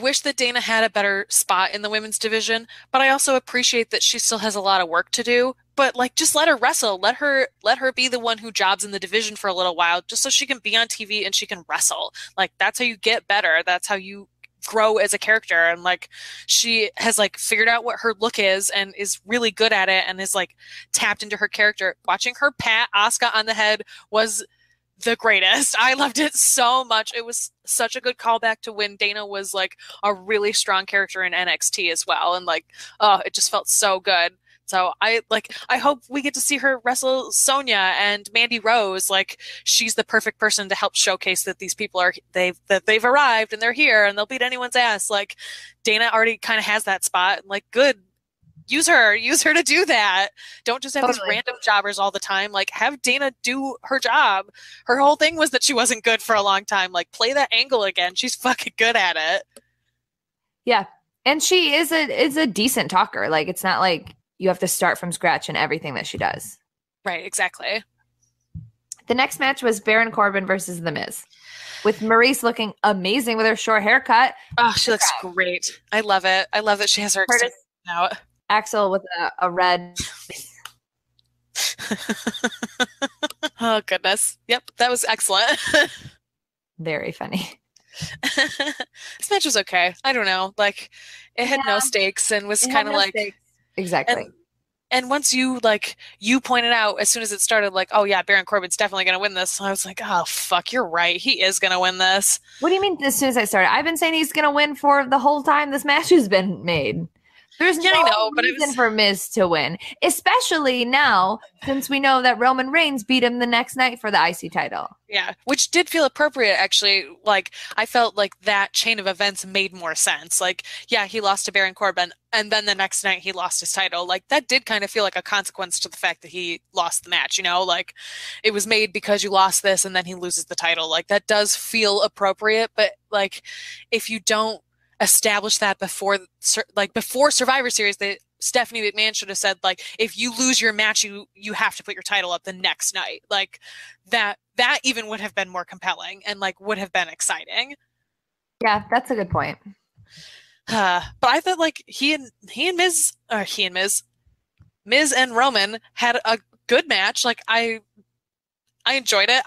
wish that Dana had a better spot in the women's division, but I also appreciate that she still has a lot of work to do. But, like, just let her wrestle. Let her be the one who jobs in the division for a little while, just so she can be on TV and she can wrestle. Like, that's how you get better. That's how you grow as a character. And, like, she has, like, figured out what her look is and is really good at it and is, like, tapped into her character. Watching her pat Asuka on the head was the greatest. I loved it so much. It was such a good callback to when Dana was, like, a really strong character in NXT as well. And, like, oh, it just felt so good. So I hope we get to see her wrestle Sonya and Mandy Rose. Like, she's the perfect person to help showcase that these people they've arrived and they're here and they'll beat anyone's ass. Like, Dana already kind of has that spot. Like, good. Use her to do that. Don't just have these random jobbers all the time. Like, have Dana do her job. Her whole thing was that she wasn't good for a long time. Like, play that angle again. She's fucking good at it. Yeah. And she is a decent talker. Like, it's not like you have to start from scratch in everything that she does. Right, exactly. The next match was Baron Corbin versus The Miz, with Maurice looking amazing with her short haircut. Oh, she looks great. I love it. I love that she has her extension out. Axel with a red. Oh, goodness. Yep, that was excellent. Very funny. This match was okay. I don't know. Like, it had no stakes and was kind of like... Stakes. Exactly. And once you pointed out as soon as it started, like, oh yeah, Baron Corbin's definitely going to win this. I was like, oh fuck, you're right. He is going to win this. What do you mean as soon as I started? I've been saying he's going to win for the whole time this match has been made. There's no reason for Miz to win, especially now since we know that Roman Reigns beat him the next night for the IC title. Yeah, which did feel appropriate, actually. Like, I felt like that chain of events made more sense. Like, yeah, he lost to Baron Corbin, and then the next night he lost his title. Like, that did kind of feel like a consequence to the fact that he lost the match, you know? Like, it was made because you lost this, and then he loses the title. Like, that does feel appropriate, but, like, if you don't establish that before Survivor Series, that Stephanie McMahon should have said, like, if you lose your match, you have to put your title up the next night. Like, that even would have been more compelling and, like, would have been exciting. Yeah, that's a good point. But I thought, like, Miz and Roman had a good match. Like, I enjoyed it.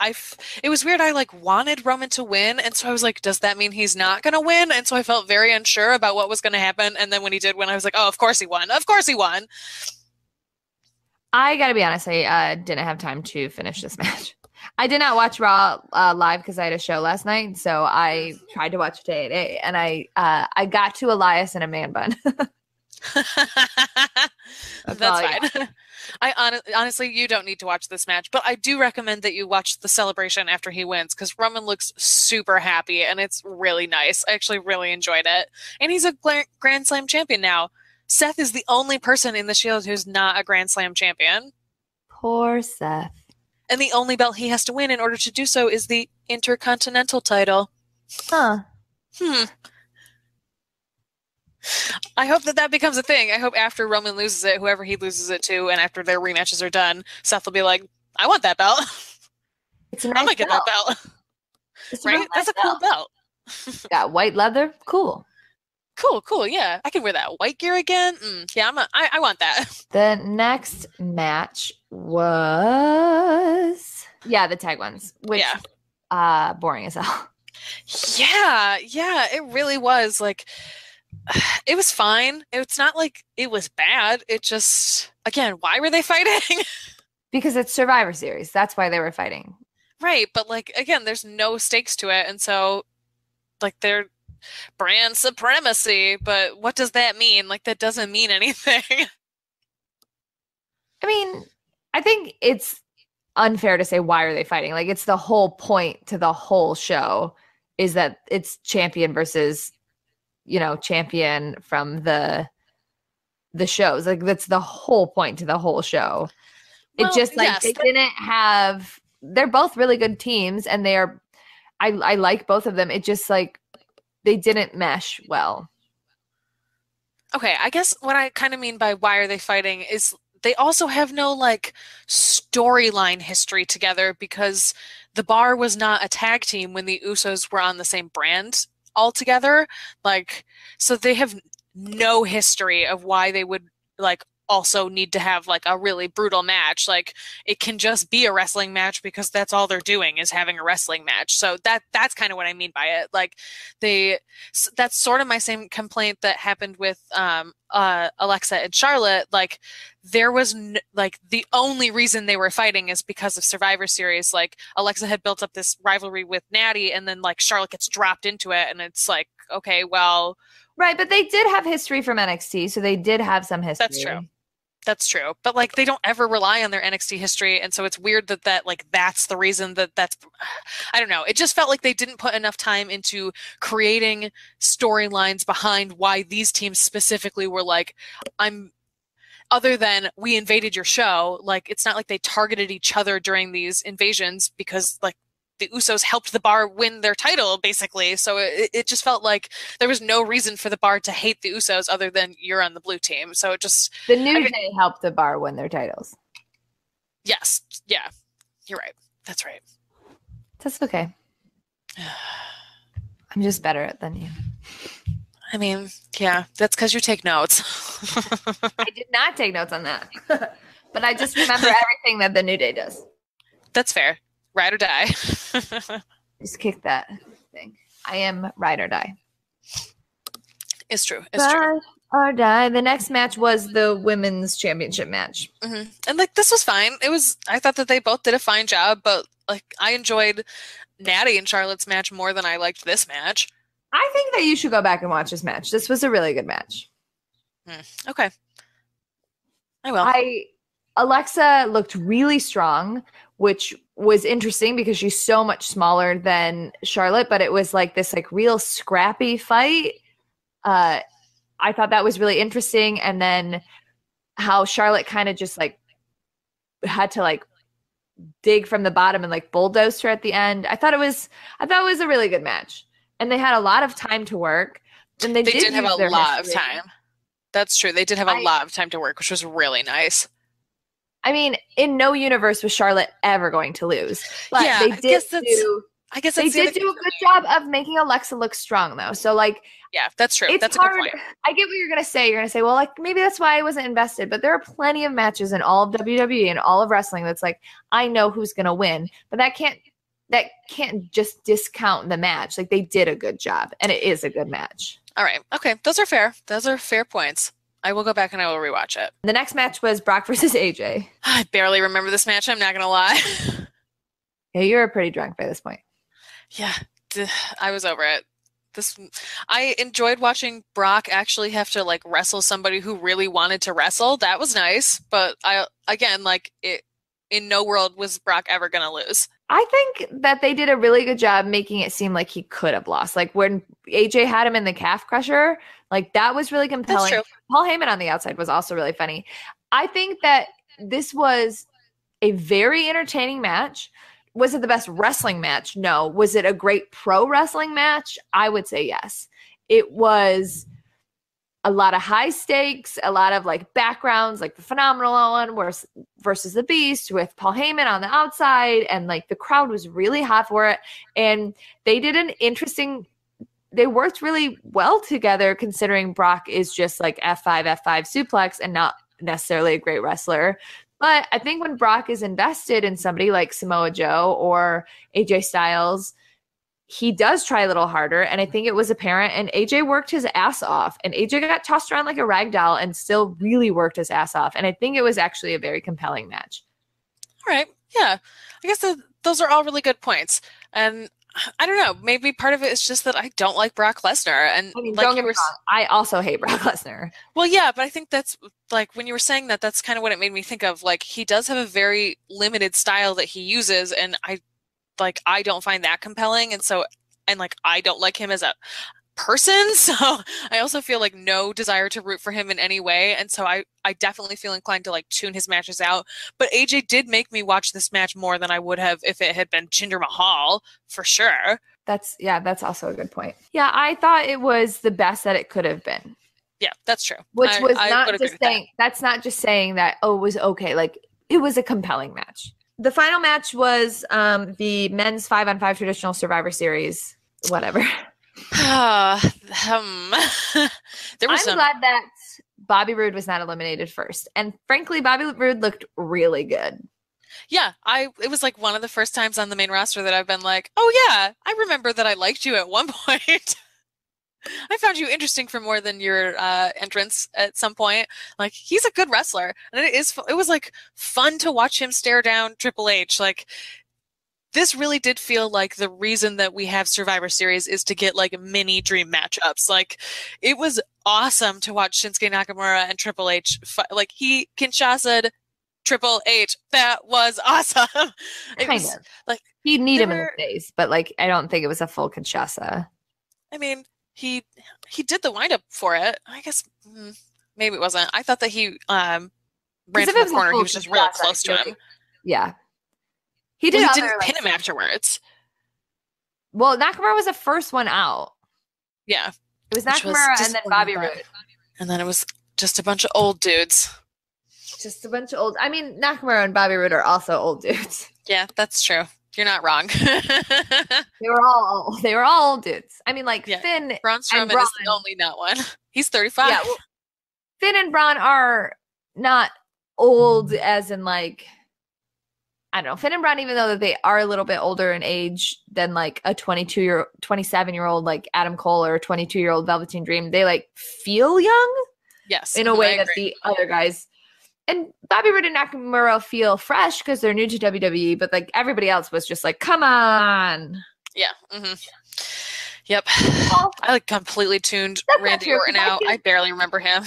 It was weird. I, like, wanted Roman to win, and so I was like, does that mean he's not going to win? And so I felt very unsure about what was going to happen, and then when he did win, I was like, oh, of course he won. Of course he won. I gotta be honest, I didn't have time to finish this match. I did not watch Raw live because I had a show last night, so I tried to watch it at 8, and I got to Elias in a man bun. That's fine. Honestly, you don't need to watch this match, but I do recommend that you watch the celebration after he wins, because Roman looks super happy and it's really nice. I actually really enjoyed it. And he's a Grand Slam champion now. Seth is the only person in the Shield who's not a Grand Slam champion. Poor Seth. And the only belt he has to win in order to do so is the Intercontinental title. Huh. I hope that becomes a thing. I hope after Roman loses it, whoever he loses it to, and after their rematches are done, Seth will be like, I want that belt. It's a nice I'm going to get that belt. Right? That's a cool belt. Got white leather. Cool. Cool. Yeah. I can wear that white gear again. Yeah, I want that. The next match was... Yeah, the tag ones. Which, boring as hell. Yeah, it really was. Like... It was fine. It's not like it was bad. It just, again, why were they fighting? Because it's Survivor Series. That's why they were fighting. Right. But, like, again, there's no stakes to it. And so, like, they're brand supremacy. But what does that mean? Like, that doesn't mean anything. I mean, I think it's unfair to say why are they fighting? Like, it's the whole point to the whole show is that it's champion versus, champion from the shows. Like, that's the whole point to the whole show. Well, it just they didn't have. They're both really good teams, and they are. I like both of them. It just they didn't mesh well. Okay, I guess what I kind of mean by why are they fighting is they also have no storyline history together because the Bar was not a tag team when the Usos were on the same brand altogether. So they have no history of why they would also need to have a really brutal match. It can just be a wrestling match because that's all they're doing is having a wrestling match. So that's kind of what I mean by it. That's sort of my same complaint that happened with Alexa and Charlotte. There was the only reason they were fighting is because of Survivor Series. Alexa had built up this rivalry with Natty, and then Charlotte gets dropped into it, and it's okay, well, right, but they did have history from NXT, so they did have some history. That's true. But they don't ever rely on their NXT history, and so it's weird that that's the reason that's I don't know. It just felt like they didn't put enough time into creating storylines behind why these teams specifically were other than we invaded your show. It's not like they targeted each other during these invasions because the Usos helped the Bar win their title, basically. So it just felt like there was no reason for the Bar to hate the Usos other than you're on the blue team. So it just... The New Day helped the Bar win their titles. Yes. Yeah. You're right. That's right. That's okay. I'm just better at it than you. I mean, yeah, that's because you take notes. I did not take notes on that. But I just remember everything that the New Day does. That's fair. Ride or die. Just kick that thing. I am ride or die. It's true. It's true. Ride or die. The next match was the women's championship match. Mm-hmm. And this was fine. I thought that they both did a fine job, but I enjoyed Natty and Charlotte's match more than I liked this match. I think that you should go back and watch this match. This was a really good match. Okay. I will. Alexa looked really strong, which was interesting because she's so much smaller than Charlotte, but it was this real scrappy fight. I thought that was really interesting. And then how Charlotte kind of just had to dig from the bottom and bulldozed her at the end. I thought it was a really good match. And they had a lot of time to work. And they did have a lot of time. That's true. They did have a lot of time to work, which was really nice. I mean, in no universe was Charlotte ever going to lose. But they did do a good job of making Alexa look strong, though. So, yeah, that's true. That's hard. A good point. I get what you're going to say. You're going to say, well, maybe that's why I wasn't invested. But there are plenty of matches in all of WWE and all of wrestling that's I know who's going to win. But that can't just discount the match. They did a good job, and it is a good match. All right. Okay. Those are fair. Those are fair points. I will go back and I will rewatch it. The next match was Brock versus AJ. I barely remember this match. I'm not going to lie. Yeah, you were pretty drunk by this point. Yeah, I was over it. I enjoyed watching Brock actually have to wrestle somebody who really wanted to wrestle. That was nice. But in no world was Brock ever going to lose. I think that they did a really good job making it seem like he could have lost. When AJ had him in the calf crusher, that was really compelling. That's true. Paul Heyman on the outside was also really funny. I think that this was a very entertaining match. Was it the best wrestling match? No. Was it a great pro wrestling match? I would say yes. It was a lot of high stakes, a lot of backgrounds, the Phenomenal one versus the Beast with Paul Heyman on the outside, and the crowd was really hot for it. And they did they worked really well together, considering Brock is just F5 suplex and not necessarily a great wrestler. But I think when Brock is invested in somebody like Samoa Joe or AJ Styles, he does try a little harder, and I think it was apparent, and AJ worked his ass off, and AJ got tossed around like a rag doll and still really worked his ass off, and I think it was actually a very compelling match. All right. Yeah. I guess those are all really good points. And I don't know. Maybe part of it is just that I don't like Brock Lesnar. And I mean, like don't get me wrong, I also hate Brock Lesnar. Well, yeah, but I think that's like when you were saying that, that's kind of what it made me think of. Like, he does have a very limited style that he uses, and I don't find that compelling. And so, and like, I don't like him as a person. So I also feel like no desire to root for him in any way. And so I definitely feel inclined to like tune his matches out. But AJ did make me watch this match more than I would have if it had been Jinder Mahal, for sure. That's also a good point. Yeah, I thought it was the best that it could have been. Yeah, that's true. Which was not just saying, that's not just saying that, oh, it was okay. Like, it was a compelling match. The final match was the men's 5-on-5 traditional Survivor Series, whatever. I'm glad that Bobby Roode was not eliminated first. And frankly, Bobby Roode looked really good. Yeah, it was like one of the first times on the main roster that I've been like, oh yeah, I remember that I liked you at one point. I found you interesting for more than your entrance at some point. Like, he's a good wrestler. And it was like fun to watch him stare down Triple H. Like, this really did feel like the reason that we have Survivor Series is to get like mini dream matchups. Like, it was awesome to watch Shinsuke Nakamura and Triple H fight. Like, he Kinshasa'd Triple H. That was awesome. Kind of. Like, he'd need him in the face, but like, I don't think it was a full Kinshasa. I mean, he did the windup for it. I guess maybe it wasn't. I thought that he ran from the corner. He was just real close to him. Yeah. He didn't pin him afterwards. Well, Nakamura was the first one out. Yeah. It was Nakamura and then Bobby Roode. And then it was just a bunch of old dudes. I mean, Nakamura and Bobby Roode are also old dudes. Yeah, that's true. You're not wrong. They were all old dudes. I mean, like, Finn Braun Strowman is the only not one. He's 35. Yeah, well, Finn and Braun are not old as in like, I don't know, Finn and Braun, even though they are a little bit older in age than like a 27-year-old like Adam Cole or a 22-year-old Velveteen Dream, they like feel young. Yes. In a way that the other guys. And Bobby Roode and Nakamura feel fresh because they're new to WWE, but like everybody else was just like, come on. Yeah. Mm-hmm. Yep. Well, I like completely tuned Randy Orton out. I barely remember him.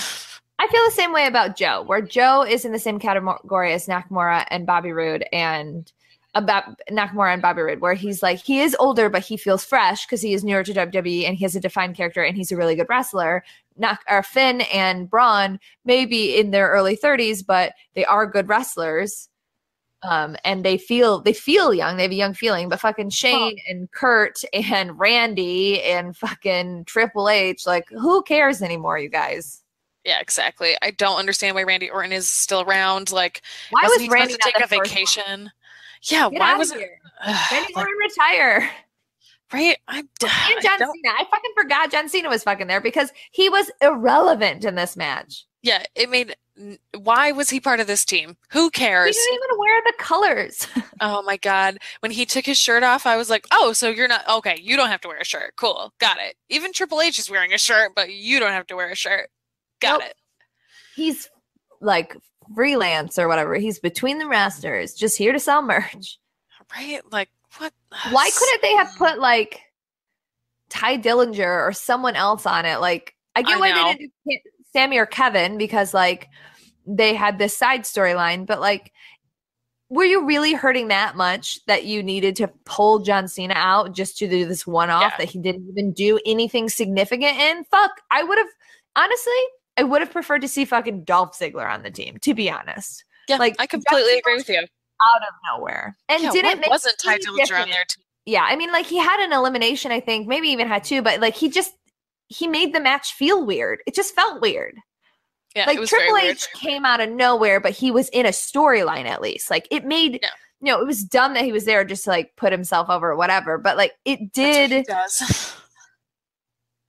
I feel the same way about Joe, where Joe is in the same category as Nakamura and Bobby Roode, and about Nakamura and Bobby Roode, where he's like, he is older, but he feels fresh because he is newer to WWE and he has a defined character and he's a really good wrestler. Finn and Braun may be in their early 30s, but they are good wrestlers. And they feel young. They have a young feeling, but fucking Shane and Kurt and Randy and fucking Triple H, like, who cares anymore, you guys? Yeah, exactly. I don't understand why Randy Orton is still around. Like, why was Randy to take a vacation? Yeah, why was it? Randy Orton retire? Right? And John Cena. I fucking forgot John Cena was fucking there because he was irrelevant in this match. Yeah, why was he part of this team? Who cares? He didn't even wear the colors. Oh my God. When he took his shirt off, I was like, oh, so you're not, okay, you don't have to wear a shirt. Cool. Got it. Even Triple H is wearing a shirt, but you don't have to wear a shirt. Got it. He's like freelance or whatever. He's between the rosters, just here to sell merch. Right? Like, what? Why couldn't they have put like Ty Dillinger or someone else on it? Like, I get why they didn't do Sami or Kevin because like they had this side storyline, but like, were you really hurting that much that you needed to pull John Cena out just to do this one-off that he didn't even do anything significant in? Fuck, I would have preferred to see fucking Dolph Ziggler on the team, to be honest. Yeah, like, I completely agree with you. Out of nowhere. And wasn't Ty Dillinger on there too? Yeah, I mean, like, he had an elimination, I think, maybe even had two, but like he made the match feel weird. It just felt weird. Yeah, like Triple H came out of nowhere, but he was in a storyline at least. Like, it made it was dumb that he was there just to like put himself over or whatever, but like it did.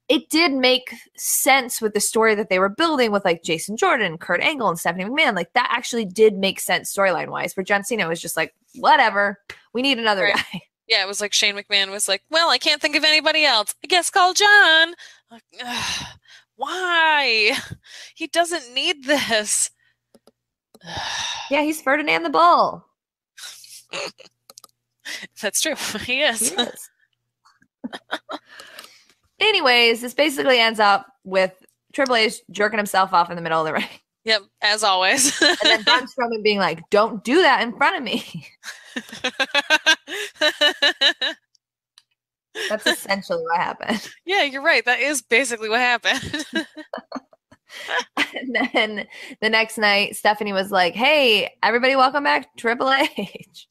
It did make sense with the story that they were building with like Jason Jordan, Kurt Angle, and Stephanie McMahon. Like, that actually did make sense storyline wise. Where John Cena was just like, whatever, we need another guy. Yeah, it was like Shane McMahon was like, well, I can't think of anybody else. I guess call John. Like, why? He doesn't need this. Yeah, he's Ferdinand the Bull. That's true. He is. Anyways, this basically ends up with Triple H jerking himself off in the middle of the ring. Yep, as always. And then Braun Strowman being like, don't do that in front of me. That's essentially what happened. Yeah, you're right. That is basically what happened. And then the next night, Stephanie was like, hey, everybody welcome back Triple H.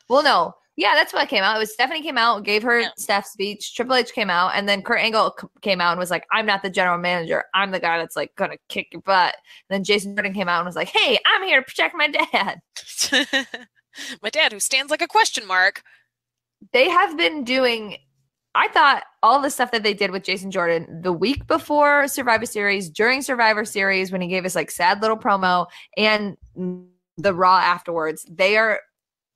Well, no. Yeah, that's what came out. It was Stephanie came out, gave her staff speech. Triple H came out, and then Kurt Angle came out and was like, I'm not the general manager. I'm the guy that's like going to kick your butt. And then Jason Jordan came out and was like, hey, I'm here to protect my dad. My dad, who stands like a question mark. They have been doing, I thought all the stuff that they did with Jason Jordan the week before Survivor Series, during Survivor Series, when he gave us like sad little promo, and the Raw afterwards, they are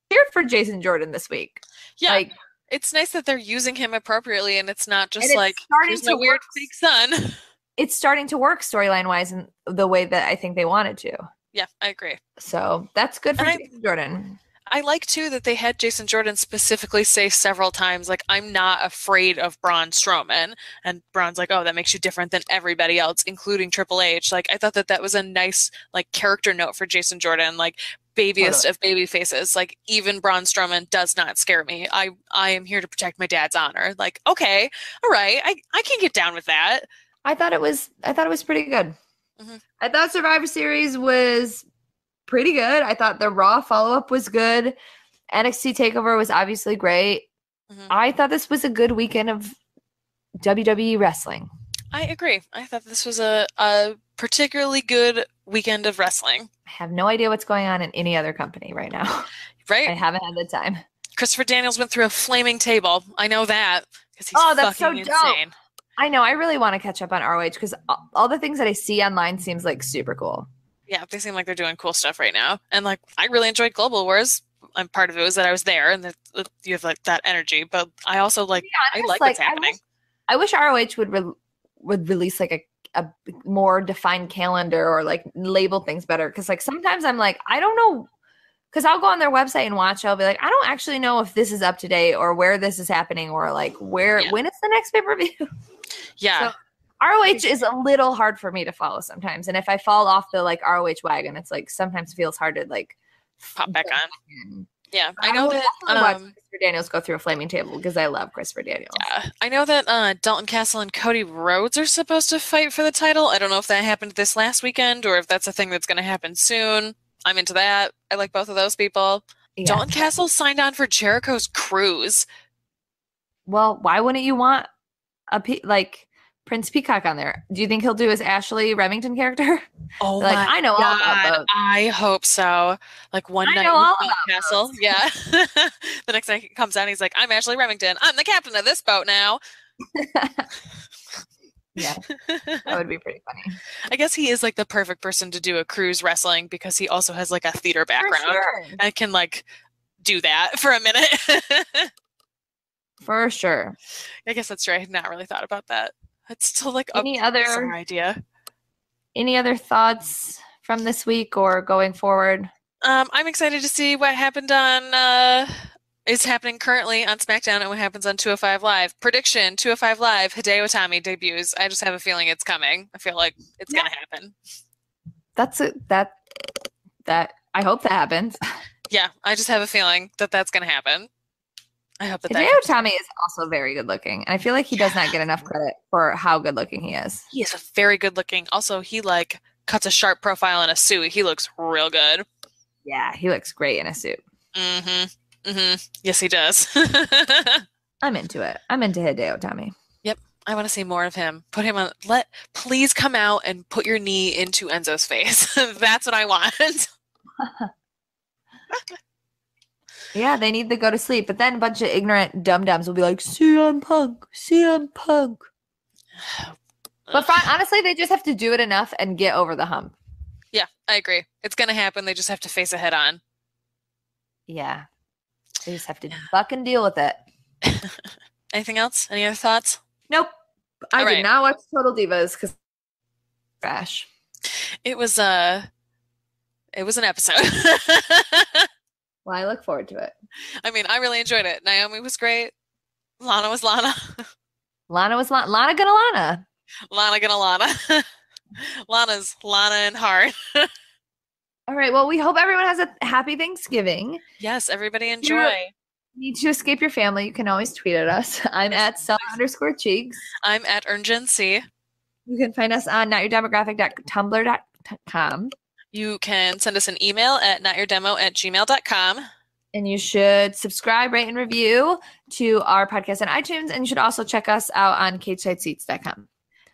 here for Jason Jordan this week. Yeah. Like, it's nice that they're using him appropriately, and it's not just it's like, here's my weird fake son. It's starting to work storyline-wise in the way that I think they wanted to. Yeah, I agree. So that's good for Jason Jordan. I like, too, that they had Jason Jordan specifically say several times, like, I'm not afraid of Braun Strowman. And Braun's like, oh, that makes you different than everybody else, including Triple H. Like, I thought that was a nice, like, character note for Jason Jordan. Like, babiest of baby faces. Like, even Braun Strowman does not scare me. I am here to protect my dad's honor. Like, okay, all right, I can get down with that. I thought it was pretty good. Mm-hmm. I thought Survivor Series was pretty good. I thought the Raw follow-up was good. NXT TakeOver was obviously great. Mm-hmm. I thought this was a good weekend of WWE wrestling. I agree. I thought this was a particularly good weekend of wrestling. I have no idea what's going on in any other company right now. Right? I haven't had the time. Christopher Daniels went through a flaming table. I know that because he's that's fucking so dope. insane. I know. I really want to catch up on ROH because all the things that I see online seems like super cool. Yeah, they seem like they're doing cool stuff right now. And like, I really enjoyed Global Wars. And part of it was that I was there and that you have like that energy. But I also like, I like what's happening. I wish ROH would release like a more defined calendar or like label things better. Cause like sometimes I'm like, I don't know. Cause I'll go on their website and watch. I'll be like, I don't actually know if this is up to date or where this is happening or like when it's the next pay-per-view. Yeah. So, ROH is a little hard for me to follow sometimes. And if I fall off the like ROH wagon, it's like sometimes feels hard to like pop back on. Yeah. I know that Christopher Daniels go through a flaming table because I love Christopher Daniels. Yeah. I know that Dalton Castle and Cody Rhodes are supposed to fight for the title. I don't know if that happened this last weekend or if that's a thing that's going to happen soon. I'm into that. I like both of those people. Yeah. Dalton Castle signed on for Jericho's cruise. Well, why wouldn't you want Prince Peacock on there? Do you think he'll do his Ashley Remington character? Oh, like, I know all about both. I hope so. Like one night in Castle. Boats. Yeah. The next night he comes out and he's like, I'm Ashley Remington. I'm the captain of this boat now. Yeah. That would be pretty funny. I guess he is like the perfect person to do a cruise wrestling because he also has like a theater background. Sure. And can like do that for a minute. For sure. I guess that's right. I've not really thought about that. It's still like any other idea. Any other thoughts from this week or going forward? I'm excited to see what happened is happening currently on SmackDown and what happens on 205 Live. Prediction: 205 Live, Hideo Itami debuts. I just have a feeling it's coming. I feel like it's gonna happen. That's it. That I hope that happens. Yeah, I just have a feeling that that's gonna happen. I hope that Hideo Itami is also very good looking. And I feel like he does not get enough credit for how good looking he is. He is a very good looking. Also, he like cuts a sharp profile in a suit. He looks real good. Yeah, he looks great in a suit. Mm-hmm. Mm-hmm. Yes, he does. I'm into it. I'm into Hideo Itami. Yep. I want to see more of him. Put him on. Please come out and put your knee into Enzo's face. That's what I want. Yeah, they need to go to sleep. But then a bunch of ignorant dum-dums will be like, CM Punk, CM Punk. But honestly, they just have to do it enough and get over the hump. Yeah, I agree. It's going to happen. They just have to face it head on. Yeah. They just have to buck and deal with it. Anything else? Any other thoughts? Nope. I did not watch Total Divas because trash. It was an episode. Well, I look forward to it. I mean, I really enjoyed it. Naomi was great. Lana was Lana. Lana was Lana gonna Lana. Lana gonna Lana. Lana's Lana and heart. All right. Well, we hope everyone has a happy Thanksgiving. Yes, everybody enjoy. Need to escape your family, you can always tweet at us. I'm at Sella_Cheeks. I'm at Urgency. You can find us on notyourdemographic.tumblr.com. You can send us an email at notyourdemo@gmail.com. And you should subscribe, rate, and review to our podcast on iTunes. And you should also check us out on cagesideseats.com.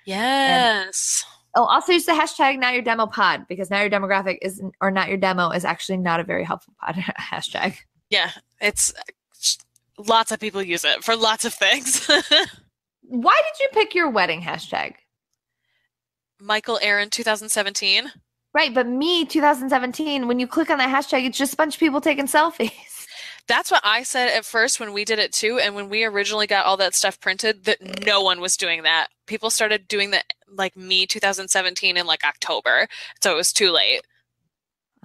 Yes. Also use the hashtag NotYourDemoPod because Not Your Demographic or Not Your Demo is actually not a very helpful hashtag. Yeah, it's lots of people use it for lots of things. Why did you pick your wedding hashtag? Michael Aaron 2017. Right, but me 2017, when you click on that hashtag, it's just a bunch of people taking selfies. That's what I said at first when we did it too. And when we originally got all that stuff printed, that no one was doing that. People started doing that like me 2017 in like October. So it was too late.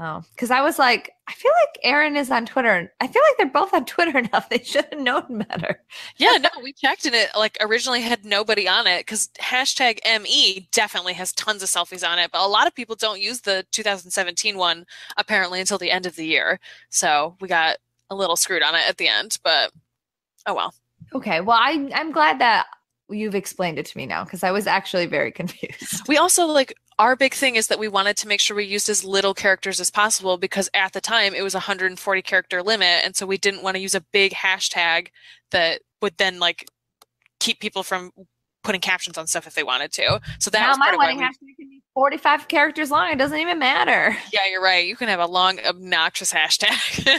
Oh, because I was like, I feel like Erin is on Twitter. I feel like they're both on Twitter enough. They should have known better. Yeah, no, we checked and it like originally had nobody on it because hashtag ME definitely has tons of selfies on it. But a lot of people don't use the 2017 one apparently until the end of the year. So we got a little screwed on it at the end, but oh well. Okay, well, I'm glad that you've explained it to me now because I was actually very confused. We also like our big thing is that we wanted to make sure we used as little characters as possible because at the time it was a 140 character limit. And so we didn't want to use a big hashtag that would then like keep people from putting captions on stuff if they wanted to. So that now was part my of why wedding hashtag can be 45 characters long. It doesn't even matter. Yeah, you're right. You can have a long, obnoxious hashtag.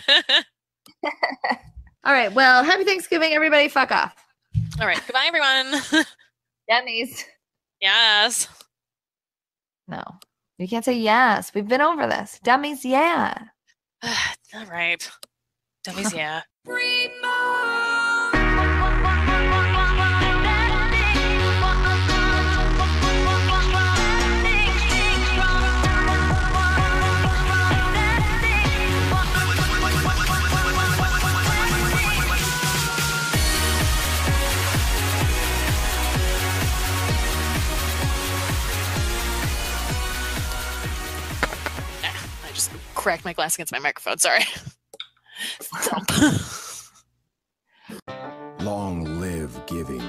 All right. Well, happy Thanksgiving, everybody. Fuck off. All right. Goodbye, everyone. Demmies. Yes. No, you can't say yes. We've been over this. Dummies, yeah. All right. Dummies, yeah. Cracked my glass against my microphone. Sorry. Long live giving.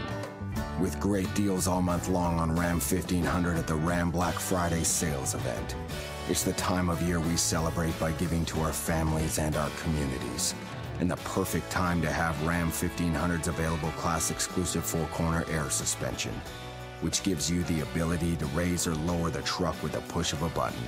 With great deals all month long on Ram 1500 at the Ram Black Friday sales event. It's the time of year we celebrate by giving to our families and our communities. And the perfect time to have Ram 1500's available class exclusive 4-corner air suspension, which gives you the ability to raise or lower the truck with a push of a button.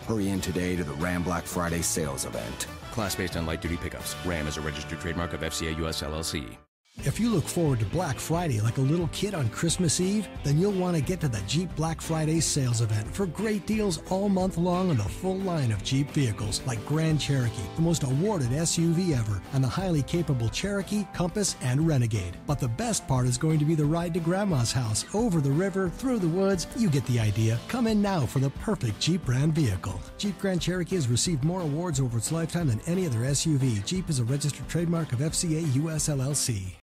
Hurry in today to the Ram Black Friday sales event. Class based on light-duty pickups. Ram is a registered trademark of FCA US LLC. If you look forward to Black Friday like a little kid on Christmas Eve, then you'll want to get to the Jeep Black Friday sales event for great deals all month long on the full line of Jeep vehicles like Grand Cherokee, the most awarded SUV ever, and the highly capable Cherokee, Compass, and Renegade. But the best part is going to be the ride to Grandma's house, over the river, through the woods. You get the idea. Come in now for the perfect Jeep brand vehicle. Jeep Grand Cherokee has received more awards over its lifetime than any other SUV. Jeep is a registered trademark of FCA US LLC.